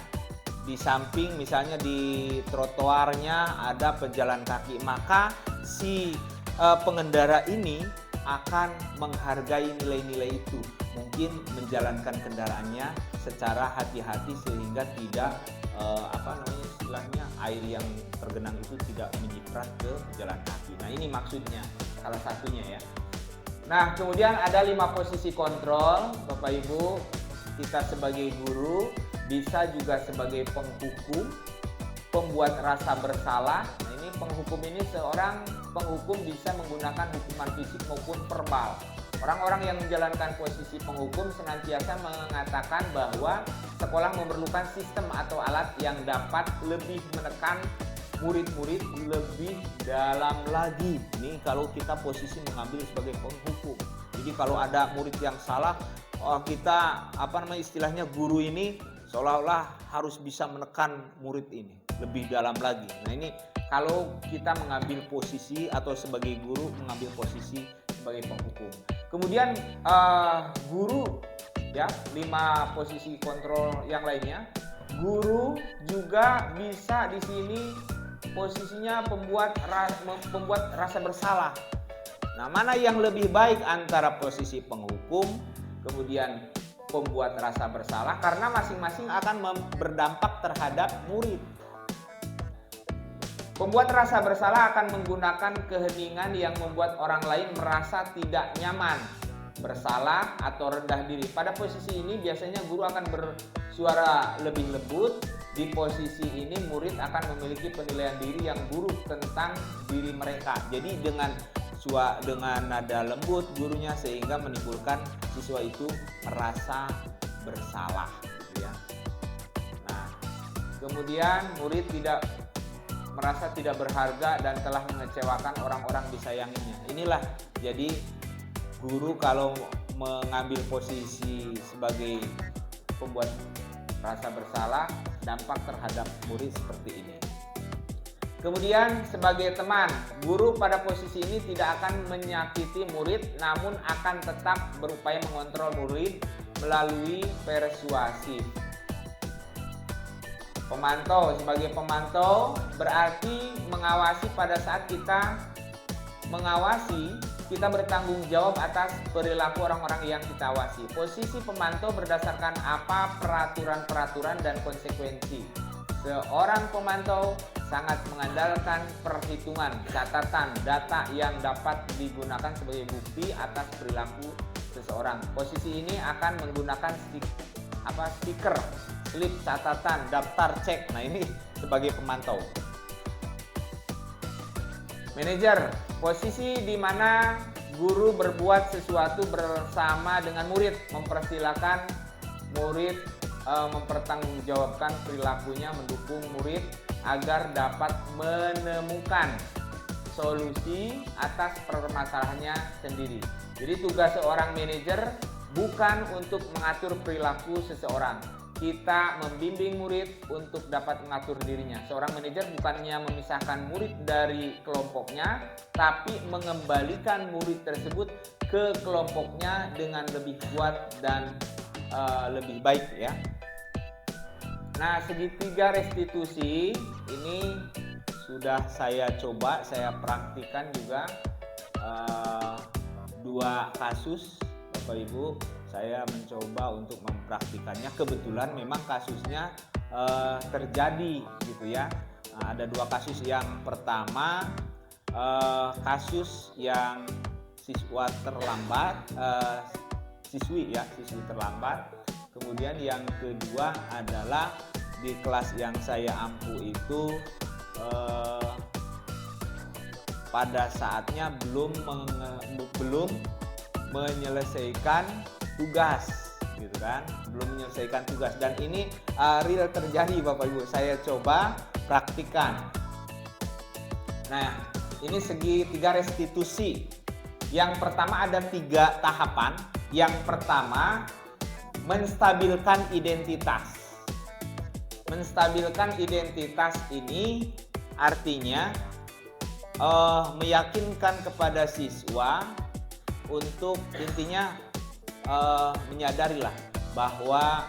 di samping misalnya di trotoarnya ada pejalan kaki, maka si pengendara ini akan menghargai nilai-nilai itu, mungkin menjalankan kendaraannya secara hati-hati sehingga tidak istilahnya air yang tergenang itu tidak menyiprat ke pejalan kaki. Nah, ini maksudnya salah satunya ya. Nah, kemudian ada 5 posisi kontrol, Bapak Ibu. Kita sebagai guru bisa juga sebagai penghukum, pembuat rasa bersalah. Nah, ini penghukum ini seorang penghukum bisa menggunakan hukuman fisik maupun verbal. Orang-orang yang menjalankan posisi penghukum senantiasa mengatakan bahwa sekolah memerlukan sistem atau alat yang dapat lebih menekan murid-murid lebih dalam lagi. Ini kalau kita posisi mengambil sebagai penghukum. Jadi kalau ada murid yang salah, kita istilahnya guru ini seolah-olah harus bisa menekan murid ini lebih dalam lagi. Nah, ini kalau kita mengambil posisi atau sebagai guru mengambil posisi sebagai penghukum. Kemudian guru ya, 5 posisi kontrol yang lainnya. Guru juga bisa di sini posisinya pembuat rasa bersalah. Nah, mana yang lebih baik antara posisi penghukum kemudian pembuat rasa bersalah, karena masing-masing akan berdampak terhadap murid. Pembuat rasa bersalah akan menggunakan keheningan yang membuat orang lain merasa tidak nyaman, bersalah atau rendah diri. Pada posisi ini biasanya guru akan bersuara lebih lembut. Di posisi ini murid akan memiliki penilaian diri yang buruk tentang diri mereka. Jadi dengan nada lembut gurunya sehingga menimbulkan siswa itu merasa bersalah, gitu ya. Nah, kemudian murid merasa tidak berharga dan telah mengecewakan orang-orang disayanginya. Inilah jadi guru kalau mengambil posisi sebagai pembuat rasa bersalah, dampak terhadap murid seperti ini. Kemudian sebagai teman, guru pada posisi ini tidak akan menyakiti murid, namun akan tetap berupaya mengontrol murid melalui persuasif. Pemantau, sebagai pemantau berarti mengawasi. Pada saat kita mengawasi, kita bertanggung jawab atas perilaku orang-orang yang kita awasi. Posisi pemantau berdasarkan apa peraturan-peraturan dan konsekuensi. Seorang pemantau sangat mengandalkan perhitungan, catatan, data yang dapat digunakan sebagai bukti atas perilaku seseorang. Posisi ini akan menggunakan stiker, slip catatan, daftar cek. Nah, ini sebagai pemantau. Manajer, posisi di mana guru berbuat sesuatu bersama dengan murid, mempersilahkan murid mempertanggungjawabkan perilakunya, mendukung murid agar dapat menemukan solusi atas permasalahannya sendiri. Jadi tugas seorang manajer bukan untuk mengatur perilaku seseorang. Kita membimbing murid untuk dapat mengatur dirinya. Seorang manajer bukannya memisahkan murid dari kelompoknya, tapi mengembalikan murid tersebut ke kelompoknya dengan lebih kuat dan lebih baik ya. Nah, segitiga restitusi ini sudah saya coba, saya praktikan juga 2 kasus, Bapak Ibu. Saya mencoba untuk mempraktikannya. Kebetulan memang kasusnya terjadi gitu ya. Nah, ada 2 kasus. Yang pertama kasus yang siswa terlambat, siswi terlambat. Kemudian yang kedua adalah di kelas yang saya ampu itu pada saatnya belum menyelesaikan tugas, gitu kan, belum menyelesaikan tugas. Dan ini real terjadi Bapak Ibu, saya coba praktikan. Nah, ini segi 3 restitusi. Yang pertama ada 3 tahapan. Yang pertama, menstabilkan identitas. Menstabilkan identitas ini artinya meyakinkan kepada siswa untuk intinya menyadarilah bahwa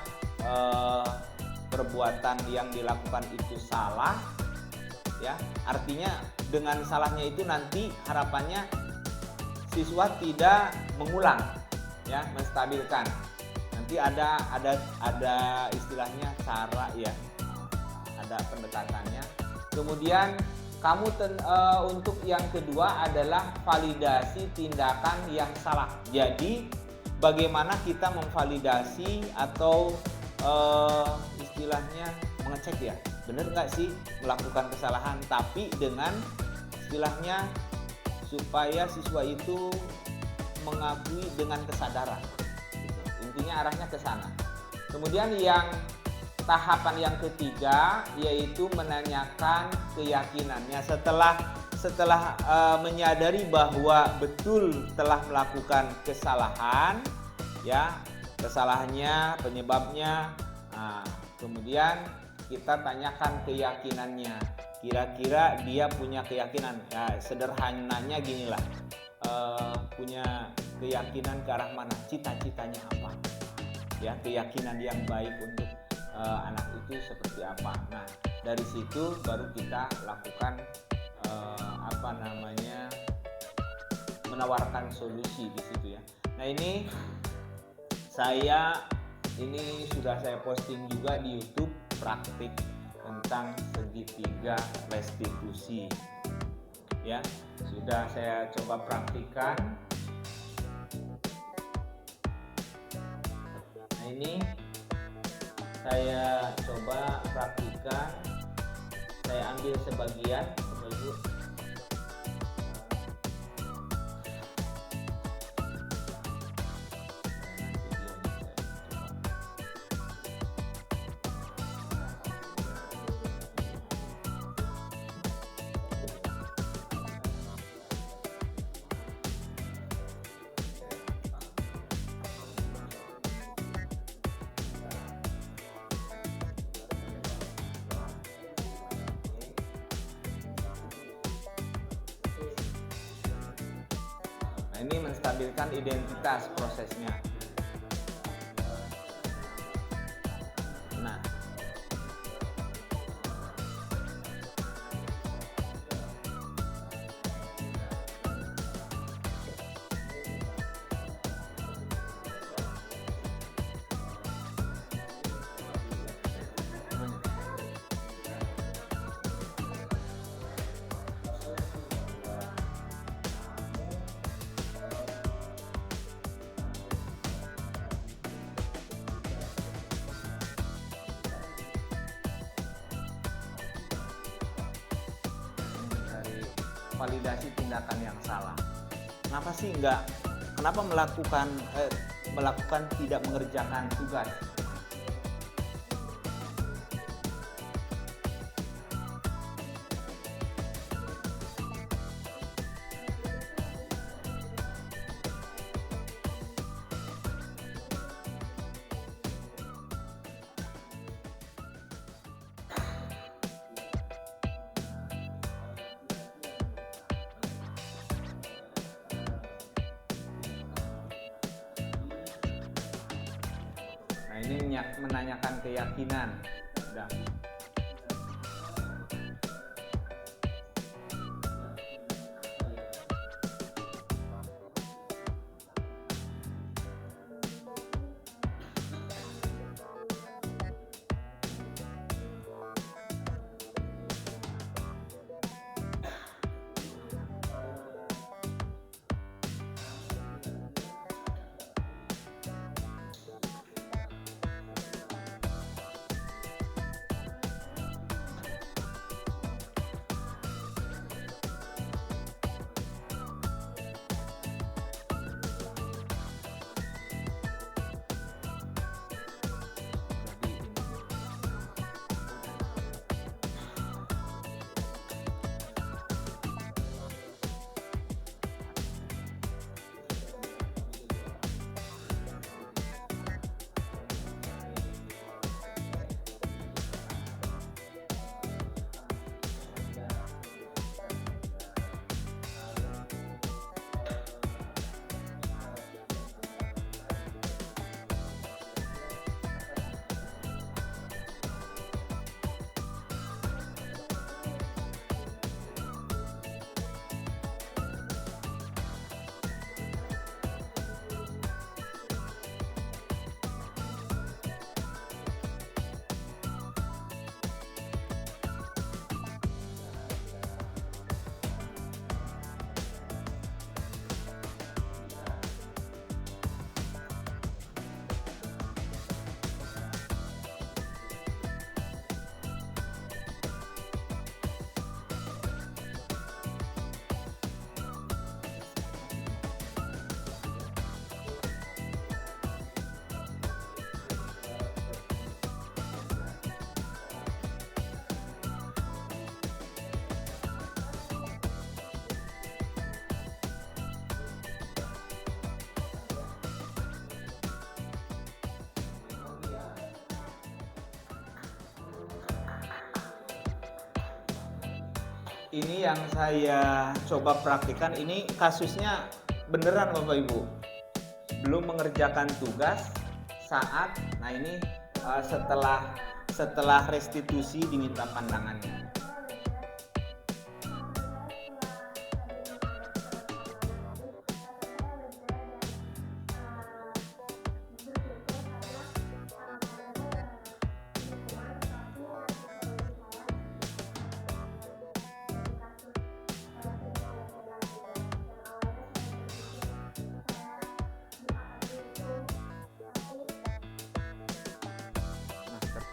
perbuatan yang dilakukan itu salah, ya. Artinya dengan salahnya itu nanti harapannya siswa tidak mengulang, ya, menstabilkan. Nanti ada istilahnya cara, ya, ada pendekatannya. Kemudian untuk yang kedua adalah validasi tindakan yang salah. Jadi bagaimana kita memvalidasi atau istilahnya mengecek, ya, benar nggak sih melakukan kesalahan, tapi dengan istilahnya supaya siswa itu mengakui dengan kesadaran. Gitu. Intinya arahnya ke sana. Kemudian yang tahapan yang ketiga yaitu menanyakan keyakinannya setelah menyadari bahwa betul telah melakukan kesalahan, ya, kesalahannya, penyebabnya. Nah, kemudian kita tanyakan keyakinannya. Kira-kira dia punya keyakinan, ya, sederhananya ginilah, punya keyakinan ke arah mana, cita-citanya apa, ya, keyakinan yang baik untuk anak itu seperti apa. Nah, dari situ baru kita lakukan menawarkan solusi di situ, ya. Nah, ini sudah saya posting juga di YouTube praktik tentang segitiga restitusi, ya, sudah saya coba praktikkan. Nah, ini saya coba praktikkan, saya ambil sebagian, Bapak Ibu. Nah, ini menstabilkan identitas prosesnya. Nah, validasi tindakan yang salah. Kenapa sih kenapa melakukan tidak mengerjakan tugas? Nah, ini menanyakan keyakinan. Udah. ini yang saya coba praktikkan, ini kasusnya beneran Bapak Ibu. Belum mengerjakan tugas saat, nah ini setelah restitusi diminta pandangannya.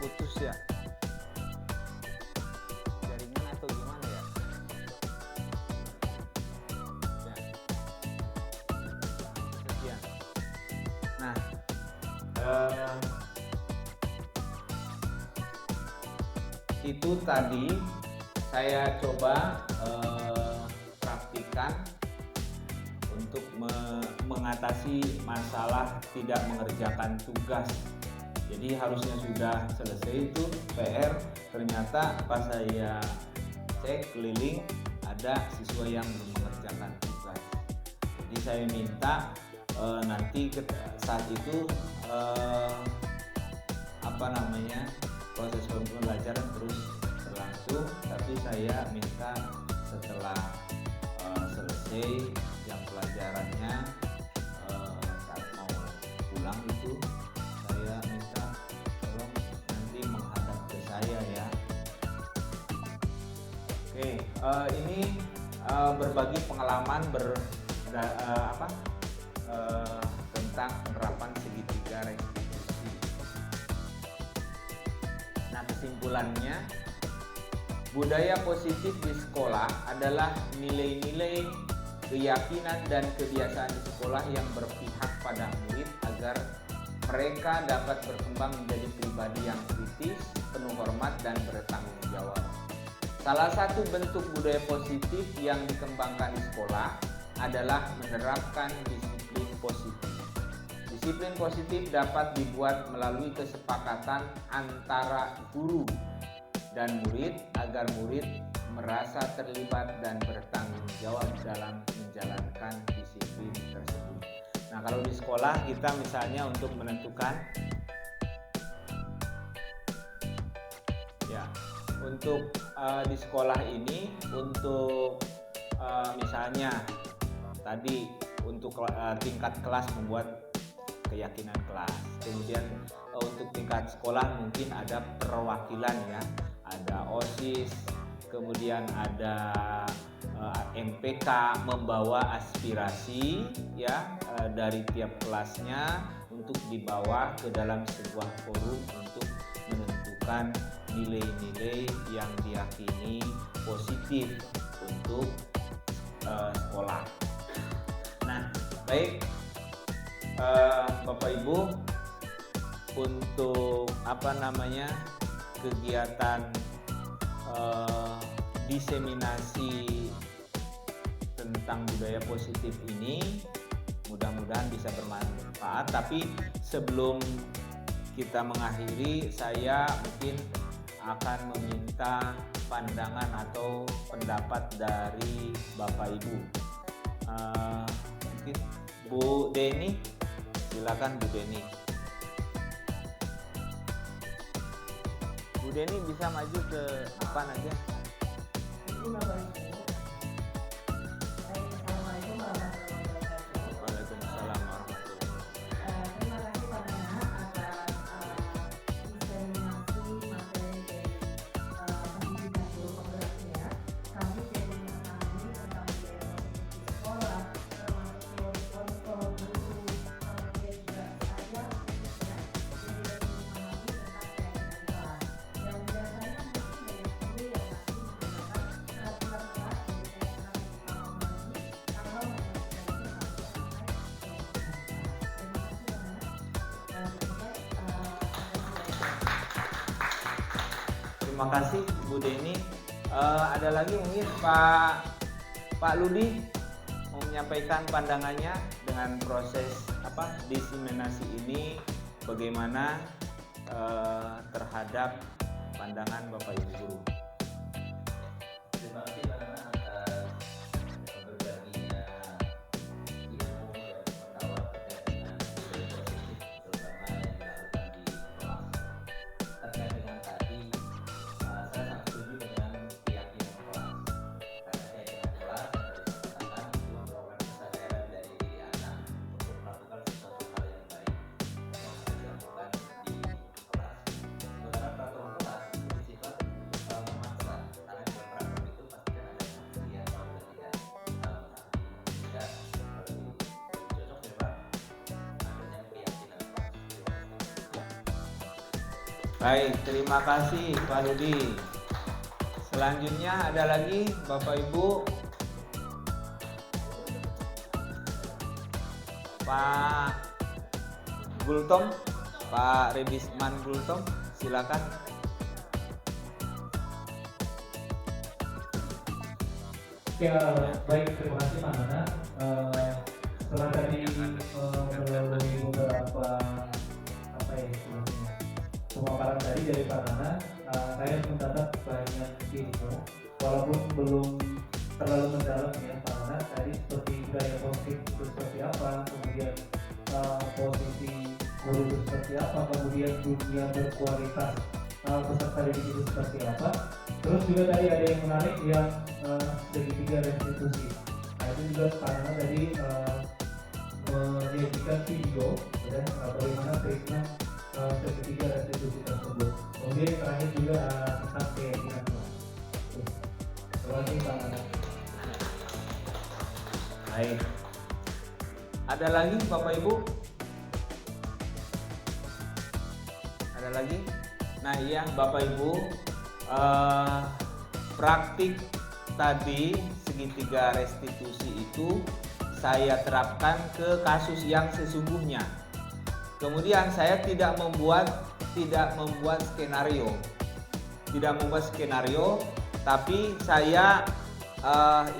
Terputus ya jaringan atau gimana ya? Sekian. Nah, itu tadi saya coba praktikan untuk mengatasi masalah tidak mengerjakan tugas. Jadi harusnya sudah selesai itu PR, ternyata pas saya cek keliling ada siswa yang belum mengerjakan tugas. Jadi saya minta nanti saat itu proses pembelajaran terus berlangsung, tapi saya minta setelah selesai yang pelajarannya saat mau pulang itu saya minta tolong nanti menghadap ke saya ya. Oke, ini berbagi pengalaman tentang penerapan segitiga restitusi. Nah, kesimpulannya, budaya positif di sekolah adalah nilai-nilai, keyakinan dan kebiasaan di sekolah yang berpihak pada murid agar mereka dapat berkembang menjadi pribadi yang kritis, penuh hormat dan bertanggung jawab. Salah satu bentuk budaya positif yang dikembangkan di sekolah adalah menerapkan disiplin positif. Disiplin positif dapat dibuat melalui kesepakatan antara guru dan murid agar murid merasa terlibat dan bertanggung jawab dalam menjalankan disiplin tersebut. Nah, kalau di sekolah kita misalnya untuk menentukan ya, untuk di sekolah ini untuk misalnya tadi untuk tingkat kelas membuat keyakinan kelas. Kemudian untuk tingkat sekolah mungkin ada perwakilan ya, ada OSIS, kemudian ada MPK membawa aspirasi ya dari tiap kelasnya untuk dibawa ke dalam sebuah forum untuk menentukan nilai-nilai yang diyakini positif untuk sekolah. Nah, baik Bapak Ibu, untuk kegiatan diseminasi tentang budaya positif ini mudah-mudahan bisa bermanfaat. Tapi sebelum kita mengakhiri, saya mungkin akan meminta pandangan atau pendapat dari Bapak Ibu. Mungkin Bu Deni, silakan Bu Deni. Bu Deni bisa maju ke depan aja. Waalaikumsalam warahmatullahi wabarakatuh. Terima kasih Pak Nana atas diseminasi materi dari pendidikan guru penggerak ya. Kami jadi memahami tentang budaya positif di sekolah, termasuk teori kontrol guru, kemudian juga saya ya, jadi lebih memahami tentang keyakinan kelas. Yang biasanya mungkin banyak guru yang masih menggunakan peraturan kelas dari keyakinan untuk memahami kalau memperbaiki Terima kasih Bu Deni. Ada lagi mungkin Pak Ludi mau menyampaikan pandangannya dengan proses diseminasi ini, bagaimana terhadap pandangan Bapak Ibu guru. Terima kasih. Baik, terima kasih Pak Rudi. Selanjutnya ada lagi Bapak Ibu. Pak Gultom, Pak Rebisman Gultom, silakan. Ya, baik, terima kasih Pak Nana. Setelah tadi melalui beberapa apa ya istilahnya pemaparan tadi dari Pak Nana, saya mendapat banyak info, walaupun belum terlalu mendalam ya Pak Nana. Tadi seperti budaya konflik itu seperti apa, kemudian posisi guru itu seperti apa, kemudian dunia berkualitas peserta didik itu seperti apa. Terus juga tadi ada yang menarik yang segitiga restitusi. Nah itu juga karena tadi menyajikan video dan bagaimana treatment segitiga restitusi tersebut. Kemudian yang terakhir juga tentang keyakinan. Terima kasih Pak Nana. Baik. Ada lagi Bapak Ibu? Ada lagi? Nah iya Bapak Ibu, praktik tadi segitiga restitusi itu saya terapkan ke kasus yang sesungguhnya. Kemudian saya tidak membuat skenario, tapi saya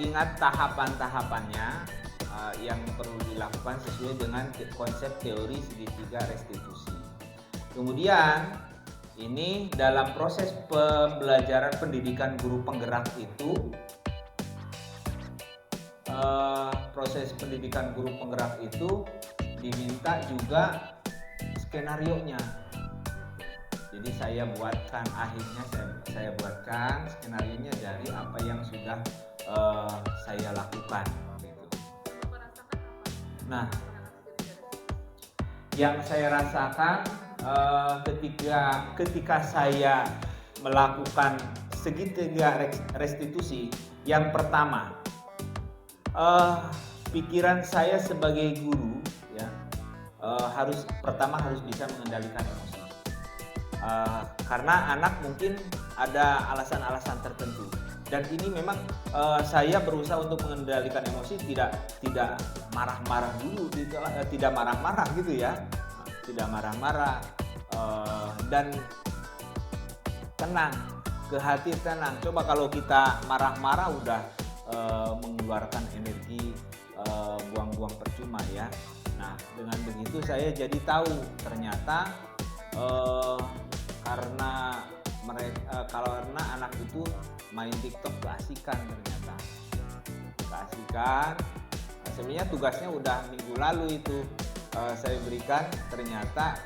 ingat tahapan-tahapannya yang perlu dilakukan sesuai dengan konsep teori segitiga restitusi. Kemudian ini dalam proses pembelajaran pendidikan guru penggerak itu, diminta juga skenarionya. Jadi saya buatkan, akhirnya saya buatkan skenarionya dari apa yang sudah saya lakukan. Gitu. Nah, yang saya rasakan ketika saya melakukan segitiga restitusi, yang pertama pikiran saya sebagai guru ya harus bisa mengendalikan emosi, karena anak mungkin ada alasan-alasan tertentu, dan ini memang saya berusaha untuk mengendalikan emosi, tidak marah-marah dulu, tidak marah-marah gitu ya. Tidak marah-marah dan tenang, ke hati tenang. Coba kalau kita marah-marah udah mengeluarkan energi, buang-buang percuma ya. Nah dengan begitu saya jadi tahu ternyata karena anak itu main TikTok keasikan ternyata. Sebenarnya tugasnya udah minggu lalu itu. Saya berikan, ternyata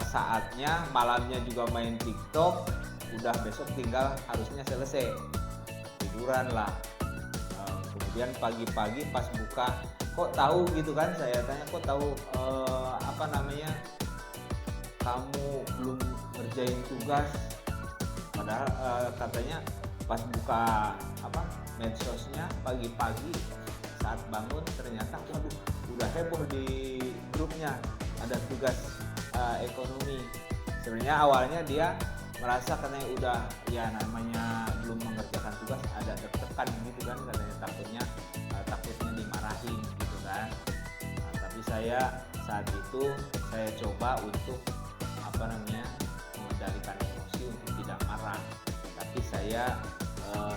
saatnya malamnya juga main TikTok, udah besok tinggal harusnya selesai, tiduran lah. Kemudian pagi-pagi pas buka, kok tahu gitu kan, saya tanya kok tahu kamu belum ngerjain tugas, padahal katanya pas buka medsosnya pagi-pagi saat bangun ternyata waduh udah heboh di grupnya ada tugas ekonomi. Sebenarnya awalnya dia merasa katanya udah ya namanya belum mengerjakan tugas ada tertekan gitu kan, katanya takutnya dimarahin gitu kan. Nah, tapi saya saat itu saya coba untuk mengendalikan emosi untuk tidak marah. Tapi saya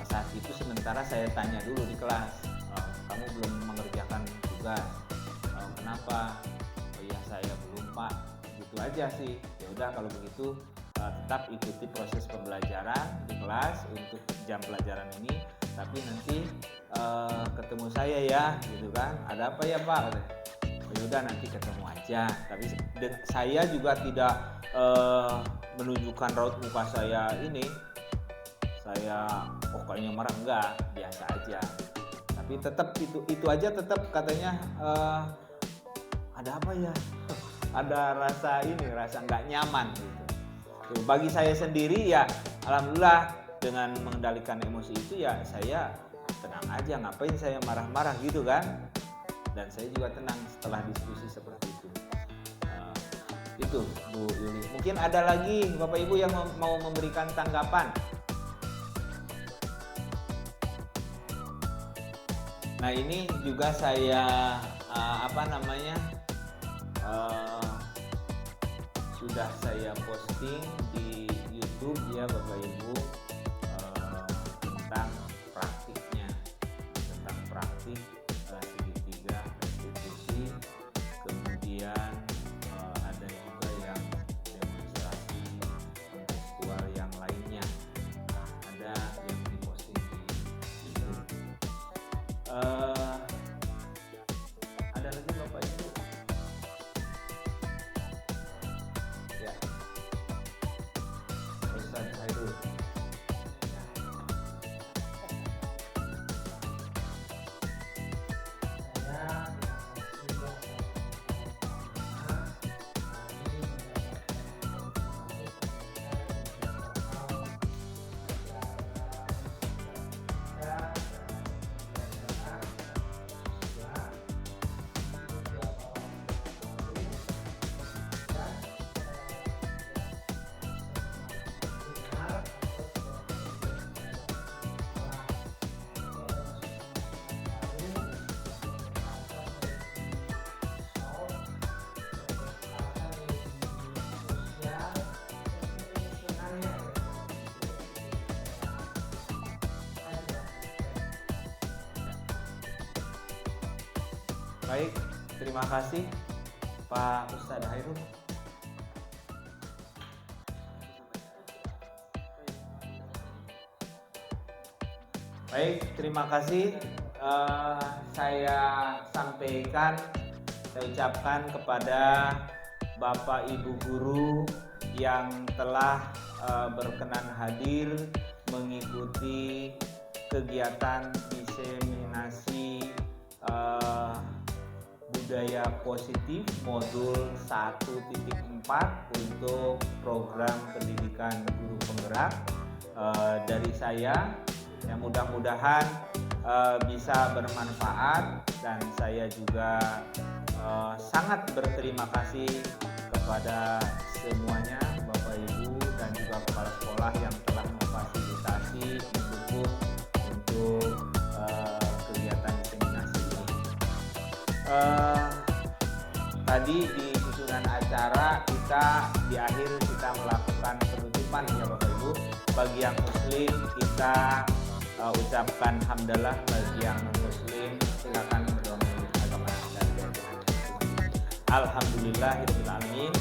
saat itu sementara saya tanya dulu di kelas, kamu belum mengerjakan tugas, kenapa? Oh iya saya belum Pak, gitu aja sih. Ya udah kalau begitu tetap ikuti proses pembelajaran di kelas untuk jam pelajaran ini, tapi nanti ketemu saya ya, gitu kan. Ada apa ya Pak? Ya udah nanti ketemu aja. Tapi saya juga tidak menunjukkan raut muka saya ini. Saya kayaknya marah, enggak, biasa aja. Tapi tetap itu aja tetap katanya ada apa ya? Ada rasa nggak nyaman gitu. Tuh, bagi saya sendiri ya alhamdulillah dengan mengendalikan emosi itu ya saya tenang aja, ngapain saya marah-marah gitu kan. Dan saya juga tenang setelah diskusi seperti itu. Itu Bu Yuli. Mungkin ada lagi Bapak Ibu yang mau memberikan tanggapan. Nah ini juga saya sudah saya posting di YouTube ya Bapak Ibu, tentang praktiknya, tentang praktik segitiga restitusi. Kemudian ada juga yang demonstrasi kontekstual yang lainnya. Nah, ada yang diposting di YouTube. Ada lagi Bapak Ibu? Ya, Ustaz Hairul. Baik, terima kasih Pak Ustadz Hairul. Baik, terima kasih. Saya sampaikan, saya ucapkan kepada Bapak Ibu guru yang telah berkenan hadir mengikuti kegiatan diseminasi budaya positif modul 1.4 untuk program pendidikan guru penggerak dari saya. Yang mudah-mudahan bisa bermanfaat, dan saya juga sangat berterima kasih kepada semuanya Bapak Ibu dan juga kepala sekolah yang telah memfasilitasi, mendukung untuk kegiatan diseminasi ini. Tadi di susunan acara di akhir kita melakukan penutupan ya Bapak Ibu. Bagi yang muslim kita ucapkan hamdalah, bagi yang muslim silakan berdoa menurut agama dan keyakinan. Alhamdulillahirabbil alamin.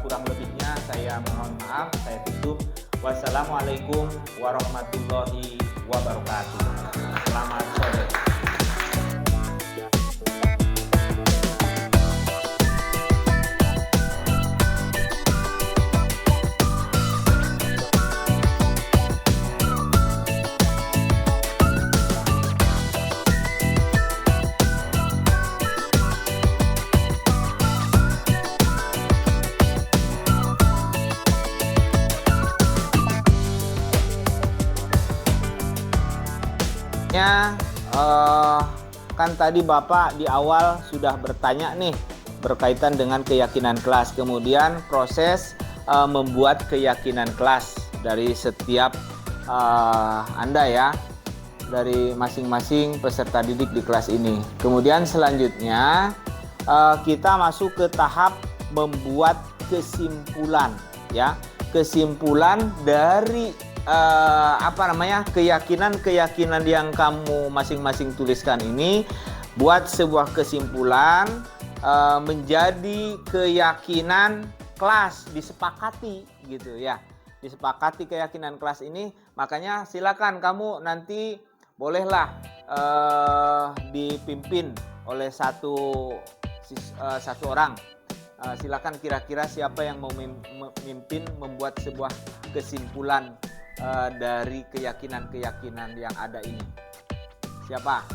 Kurang lebihnya saya mohon maaf, saya tutup. Wassalamualaikum warahmatullahi wabarakatuh. Selamat sore. Kan tadi Bapak di awal sudah bertanya nih berkaitan dengan keyakinan kelas, kemudian proses membuat keyakinan kelas dari setiap Anda ya, dari masing-masing peserta didik di kelas ini. Kemudian selanjutnya kita masuk ke tahap membuat kesimpulan ya, kesimpulan dari keyakinan yang kamu masing-masing tuliskan ini. Buat sebuah kesimpulan menjadi keyakinan kelas, disepakati gitu ya, disepakati keyakinan kelas ini. Makanya silakan kamu nanti bolehlah dipimpin oleh satu orang. Silakan kira-kira siapa yang mau memimpin membuat sebuah kesimpulan dari keyakinan-keyakinan yang ada ini. Siapa?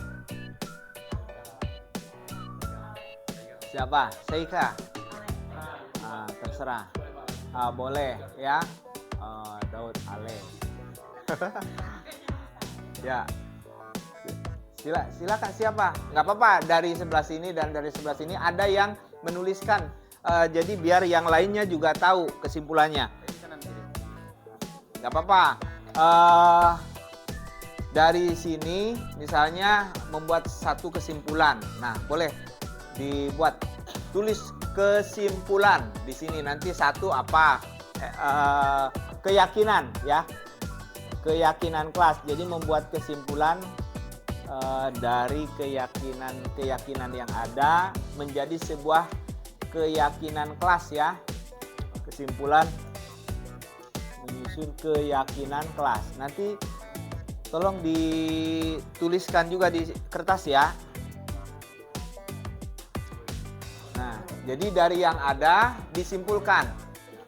Siapa? Seika? Terserah. Boleh ya. Daud Ale. Ya. Silakan siapa? Nggak apa-apa, dari sebelah sini dan dari sebelah sini ada yang menuliskan jadi biar yang lainnya juga tahu kesimpulannya. Gak apa-apa. Dari sini misalnya membuat satu kesimpulan. Nah, boleh dibuat, tulis kesimpulan di sini. Nanti satu apa? Keyakinan ya. Keyakinan kelas. Jadi membuat kesimpulan dari keyakinan yang ada menjadi sebuah keyakinan kelas ya. Kesimpulan menyusun keyakinan kelas. Nanti tolong dituliskan juga di kertas ya. Nah, jadi dari yang ada disimpulkan.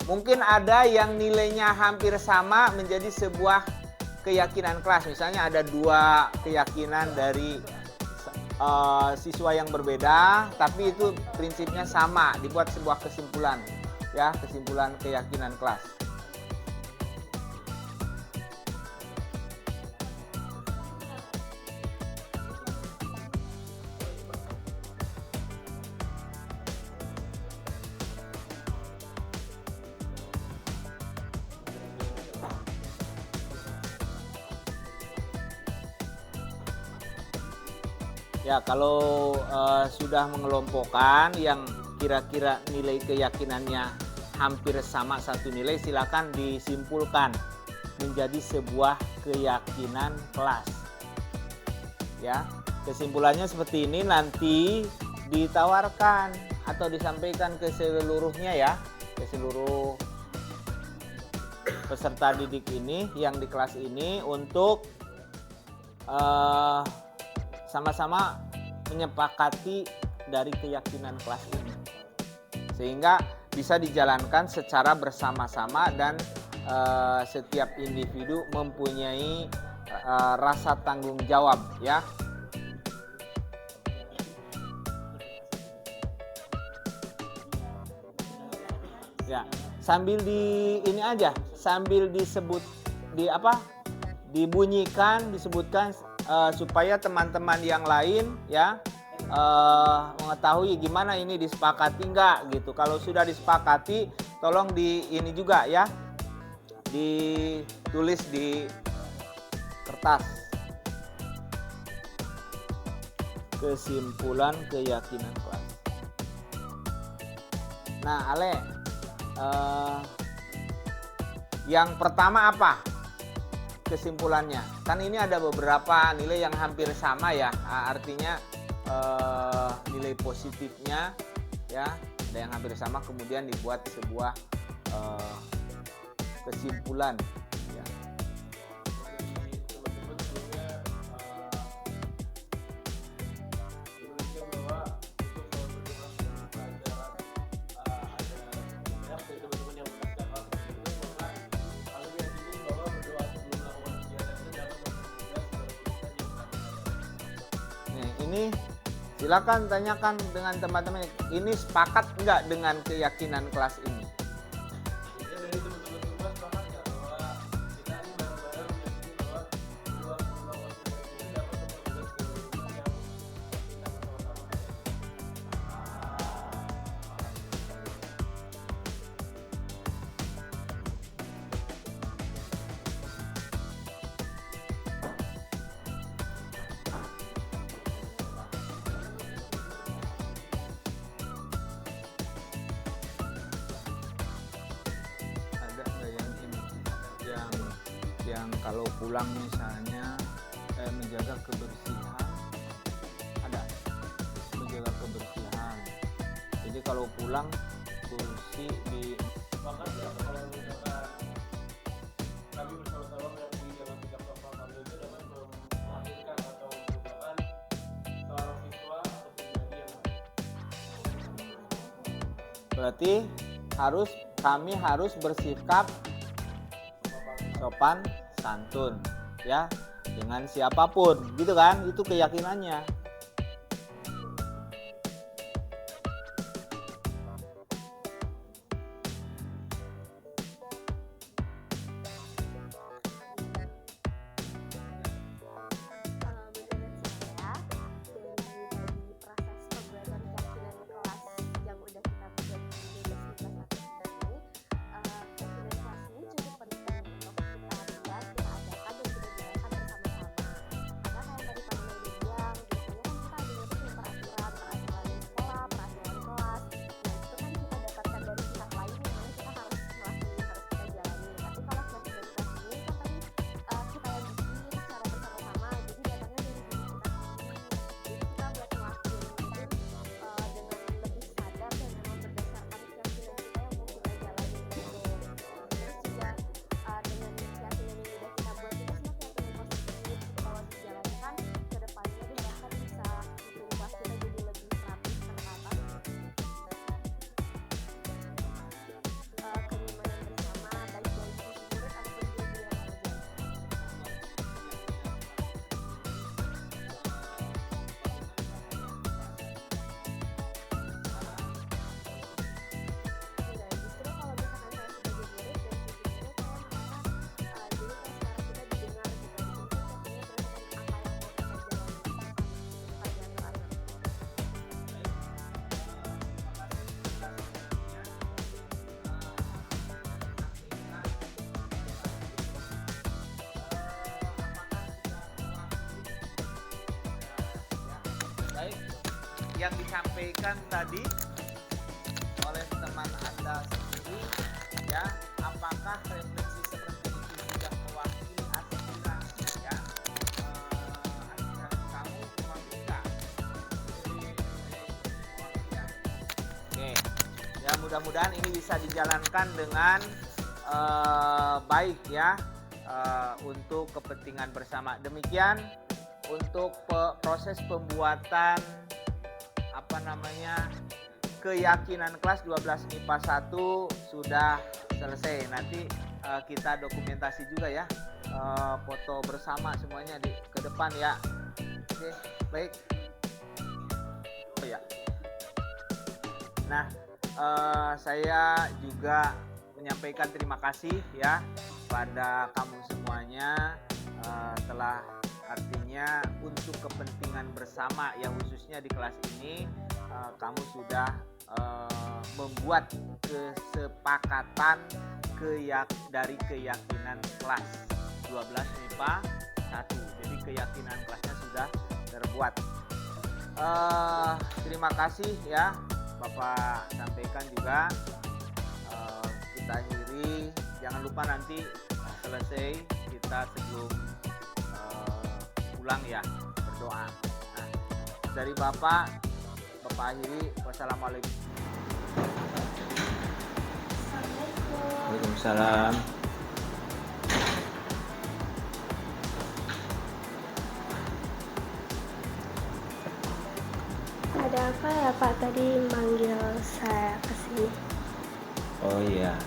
Mungkin ada yang nilainya hampir sama menjadi sebuah keyakinan kelas. Misalnya ada 2 keyakinan dari siswa yang berbeda, tapi itu prinsipnya sama, dibuat sebuah kesimpulan ya, kesimpulan keyakinan kelas. Ya, kalau sudah mengelompokkan yang kira-kira nilai keyakinannya hampir sama satu nilai, silakan disimpulkan menjadi sebuah keyakinan kelas. Ya, kesimpulannya seperti ini, nanti ditawarkan atau disampaikan ke seluruhnya ya, ke seluruh peserta didik ini yang di kelas ini untuk sama-sama menyepakati dari keyakinan kelas ini, sehingga bisa dijalankan secara bersama-sama dan setiap individu mempunyai rasa tanggung jawab ya. Ya, sambil ini aja, sambil dibunyikan, disebutkan supaya teman-teman yang lain ya mengetahui gimana ini disepakati enggak gitu. Kalau sudah disepakati, tolong ini juga ya, ditulis di kertas. Kesimpulan keyakinan kelas. Nah, Ale, yang pertama apa kesimpulannya? Kan ini ada beberapa nilai yang hampir sama ya, artinya nilai positifnya ya ada yang hampir sama, kemudian dibuat sebuah kesimpulan ya. Ini silakan tanyakan dengan teman-teman, ini sepakat enggak dengan keyakinan kelas ini? Yang kalau pulang misalnya menjaga kebersihan, ada menjaga kebersihan. Jadi kalau pulang kursi di bahkan ya, kalau misalkan kami bersama-sama meyakini dalam sikap bapak kami itu dapat melahirkan atau merupakan seorang siswa atau pribadi yang baik. berarti kami harus bersikap sopan santun ya dengan siapapun gitu kan, itu keyakinannya. Menurut saya dari proses pembuatan keyakinan kelas yang udah kita buat yang disampaikan tadi oleh teman Anda sendiri ya, apakah refleksi seperti itu sudah mewakili aspirasi ya, aspirasi kamu mewakili? Oke, ya mudah-mudahan ini bisa dijalankan dengan baik ya, untuk kepentingan bersama. Demikian untuk proses pembuatan keyakinan kelas 12 MIPA 1 sudah selesai. Nanti kita dokumentasi juga ya, foto bersama semuanya ke depan ya. Oke, baik. Oh ya. Nah, saya juga menyampaikan terima kasih ya pada kamu semuanya, telah artinya untuk kepentingan bersama ya, khususnya di kelas ini kamu sudah membuat kesepakatan dari keyakinan kelas 12 MIPA 1. Jadi keyakinan kelasnya sudah terbuat. Terima kasih ya Bapak sampaikan juga. Kita akhiri, jangan lupa nanti selesai kita sebelum pulang ya berdoa. Nah, dari Bapak akhiri, wassalamualaikum. Waalaikumsalam. Ada apa ya Pak tadi manggil saya ke sini? Oh iya,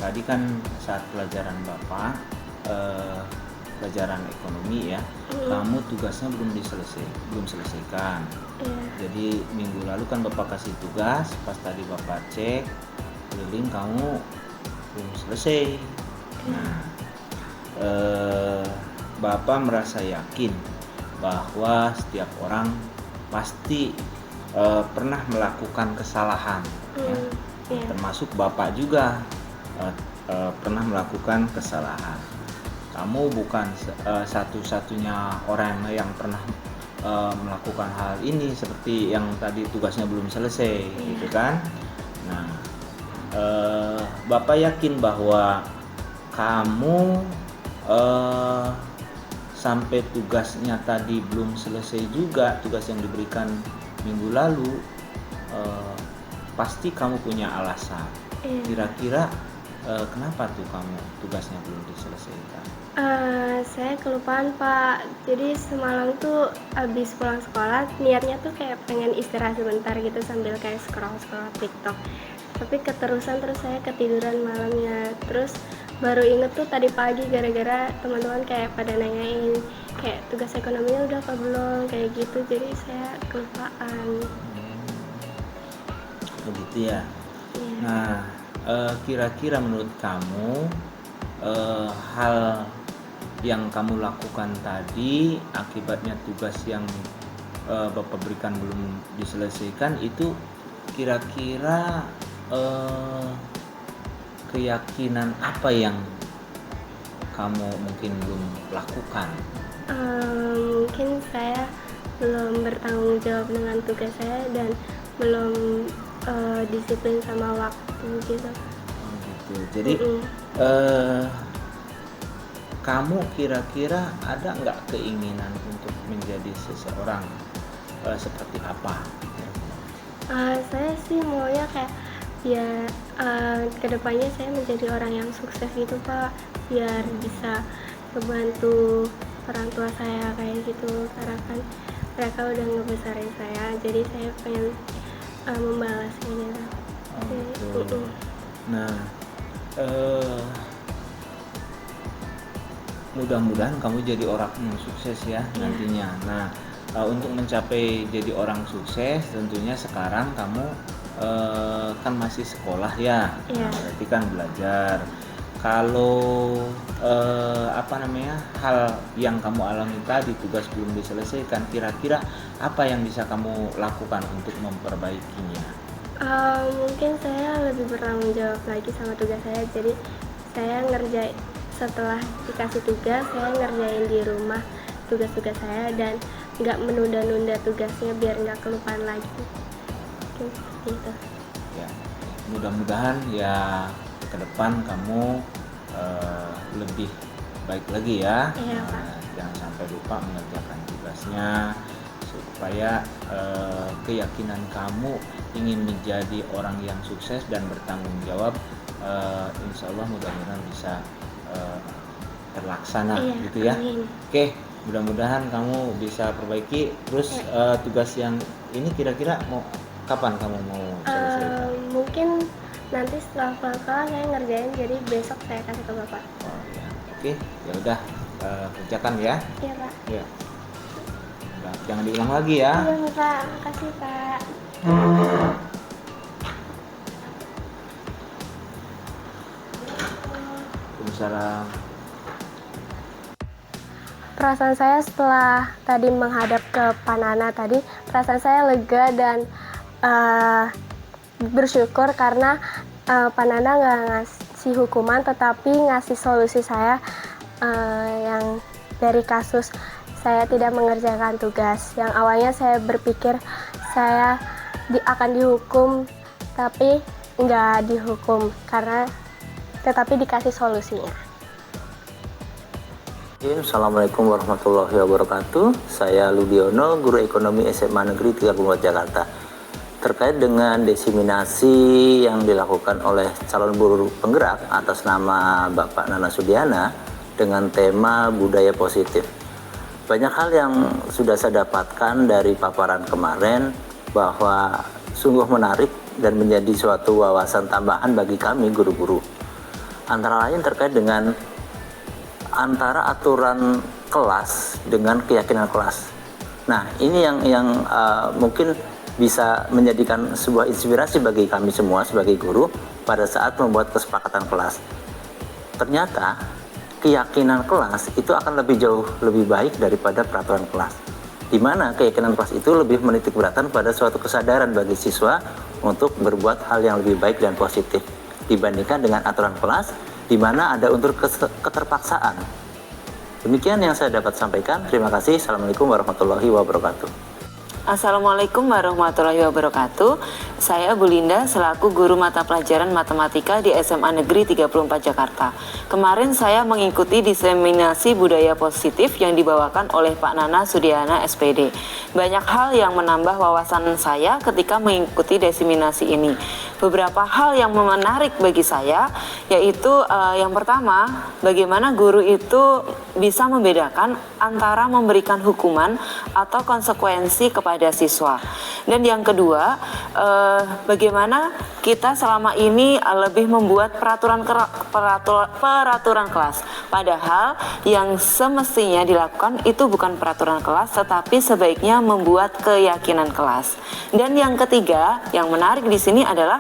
tadi kan saat pelajaran Bapak, pelajaran ekonomi ya, kamu tugasnya belum selesaikan. Iya. Jadi minggu lalu kan Bapak kasih tugas, pas tadi Bapak cek keliling kamu belum selesai. Nah, Bapak merasa yakin bahwa setiap orang pasti pernah melakukan kesalahan, ya. Iya. Termasuk Bapak juga pernah melakukan kesalahan. Kamu bukan satu-satunya orang yang pernah melakukan hal ini, seperti yang tadi tugasnya belum selesai, gitu kan? Nah, Bapak yakin bahwa kamu sampai tugasnya tadi belum selesai juga, tugas yang diberikan minggu lalu, pasti kamu punya alasan. Kira-kira kenapa tuh kamu tugasnya belum diselesaikan? Saya kelupaan Pak. Jadi semalam tuh abis pulang sekolah niatnya tuh kayak pengen istirahat sebentar gitu sambil kayak scroll TikTok. Tapi keterusan, terus saya ketiduran malamnya. Terus baru inget tuh tadi pagi gara-gara teman-teman kayak pada nanyain kayak tugas ekonominya udah apa belum kayak gitu. Jadi saya kelupaan. Begitu ya. Iya. Nah, kira-kira menurut kamu hal yang kamu lakukan tadi akibatnya tugas yang Bapak berikan belum diselesaikan itu kira-kira keyakinan apa yang kamu mungkin belum lakukan? Mungkin saya belum bertanggung jawab dengan tugas saya dan belum disiplin sama waktu gitu. Oh, gitu. Jadi kamu kira-kira ada nggak keinginan untuk menjadi seseorang seperti apa? Saya sih maunya kayak biar kedepannya saya menjadi orang yang sukses gitu Pak, biar bisa membantu orang tua saya kayak gitu, karena kan mereka udah ngebesarin saya, jadi saya pengen membalasnya gitu. Oh, gitu. Nah, mudah-mudahan kamu jadi orang yang sukses ya nantinya. Nah, untuk mencapai jadi orang sukses tentunya sekarang kamu kan masih sekolah ya. Iya. Nah, berarti kan belajar. Kalau hal yang kamu alami tadi tugas belum diselesaikan, kira-kira apa yang bisa kamu lakukan untuk memperbaikinya? Mungkin saya lebih bertanggung jawab lagi sama tugas saya, jadi saya setelah dikasih tugas saya ngerjain di rumah tugas-tugas saya, dan nggak menunda-nunda tugasnya biar nggak kelupaan lagi. Mungkin seperti itu. Ya, mudah-mudahan ya ke depan kamu lebih baik lagi ya. Iya, Pak. Jangan sampai lupa mengerjakan tugasnya supaya keyakinan kamu ingin menjadi orang yang sukses dan bertanggung jawab, insya Allah mudah-mudahan bisa terlaksana gitu ya. Amin. Oke, mudah-mudahan kamu bisa perbaiki. Terus tugas yang ini kira-kira mau kapan kamu mau selesai? Mungkin nanti setelah pulang sekolah saya ngerjain, jadi besok saya kasih ke Bapak. Oh ya, oke, ya udah kerjakan ya. Iya, Pak. Ya, udah, jangan diulang lagi ya. Iya, Pak. Makasih, Pak. Waalaikumsalam. Perasaan saya setelah tadi menghadap ke Pak Nana tadi, perasaan saya lega dan bersyukur karena Pak Nana nggak ngasih hukuman, tetapi ngasih solusi saya yang dari kasus saya tidak mengerjakan tugas. Yang awalnya saya berpikir saya akan dihukum, tapi nggak dihukum karena tetapi dikasih solusinya. Assalamualaikum warahmatullahi wabarakatuh. Saya Ludiono, guru ekonomi SMA Negeri 34 Jakarta. Terkait dengan diseminasi yang dilakukan oleh calon buruh penggerak atas nama Bapak Nana Sudiana dengan tema budaya positif. Banyak hal yang sudah saya dapatkan dari paparan kemarin bahwa sungguh menarik dan menjadi suatu wawasan tambahan bagi kami guru-guru. Antara lain terkait dengan antara aturan kelas dengan keyakinan kelas. Nah, ini yang mungkin bisa menjadikan sebuah inspirasi bagi kami semua sebagai guru pada saat membuat kesepakatan kelas. Ternyata keyakinan kelas itu akan lebih jauh lebih baik daripada peraturan kelas, di mana keyakinan kelas itu lebih menitik beratkan pada suatu kesadaran bagi siswa untuk berbuat hal yang lebih baik dan positif dibandingkan dengan aturan kelas di mana ada unsur keterpaksaan. Demikian yang saya dapat sampaikan. Terima kasih. Assalamualaikum warahmatullahi wabarakatuh. Assalamualaikum warahmatullahi wabarakatuh. Saya Bu Linda selaku guru mata pelajaran matematika di SMA Negeri 34 Jakarta. Kemarin saya mengikuti diseminasi budaya positif yang dibawakan oleh Pak Nana Sudiana SPD. Banyak hal yang menambah wawasan saya ketika mengikuti diseminasi ini. Beberapa hal yang menarik bagi saya yaitu yang pertama, bagaimana guru itu bisa membedakan antara memberikan hukuman atau konsekuensi kepada siswa. Dan yang kedua, bagaimana kita selama ini lebih membuat peraturan kelas. Padahal yang semestinya dilakukan itu bukan peraturan kelas, tetapi sebaiknya membuat keyakinan kelas. Dan yang ketiga, yang menarik di sini adalah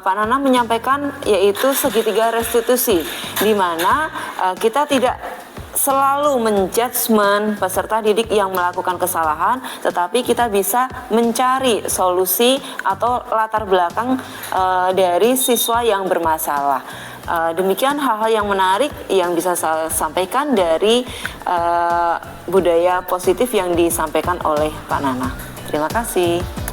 Pak Nana menyampaikan yaitu segitiga restitusi, di mana kita tidak selalu menjudgment peserta didik yang melakukan kesalahan, tetapi kita bisa mencari solusi atau latar belakang dari siswa yang bermasalah. Demikian hal-hal yang menarik yang bisa saya sampaikan dari budaya positif yang disampaikan oleh Pak Nana. Terima kasih.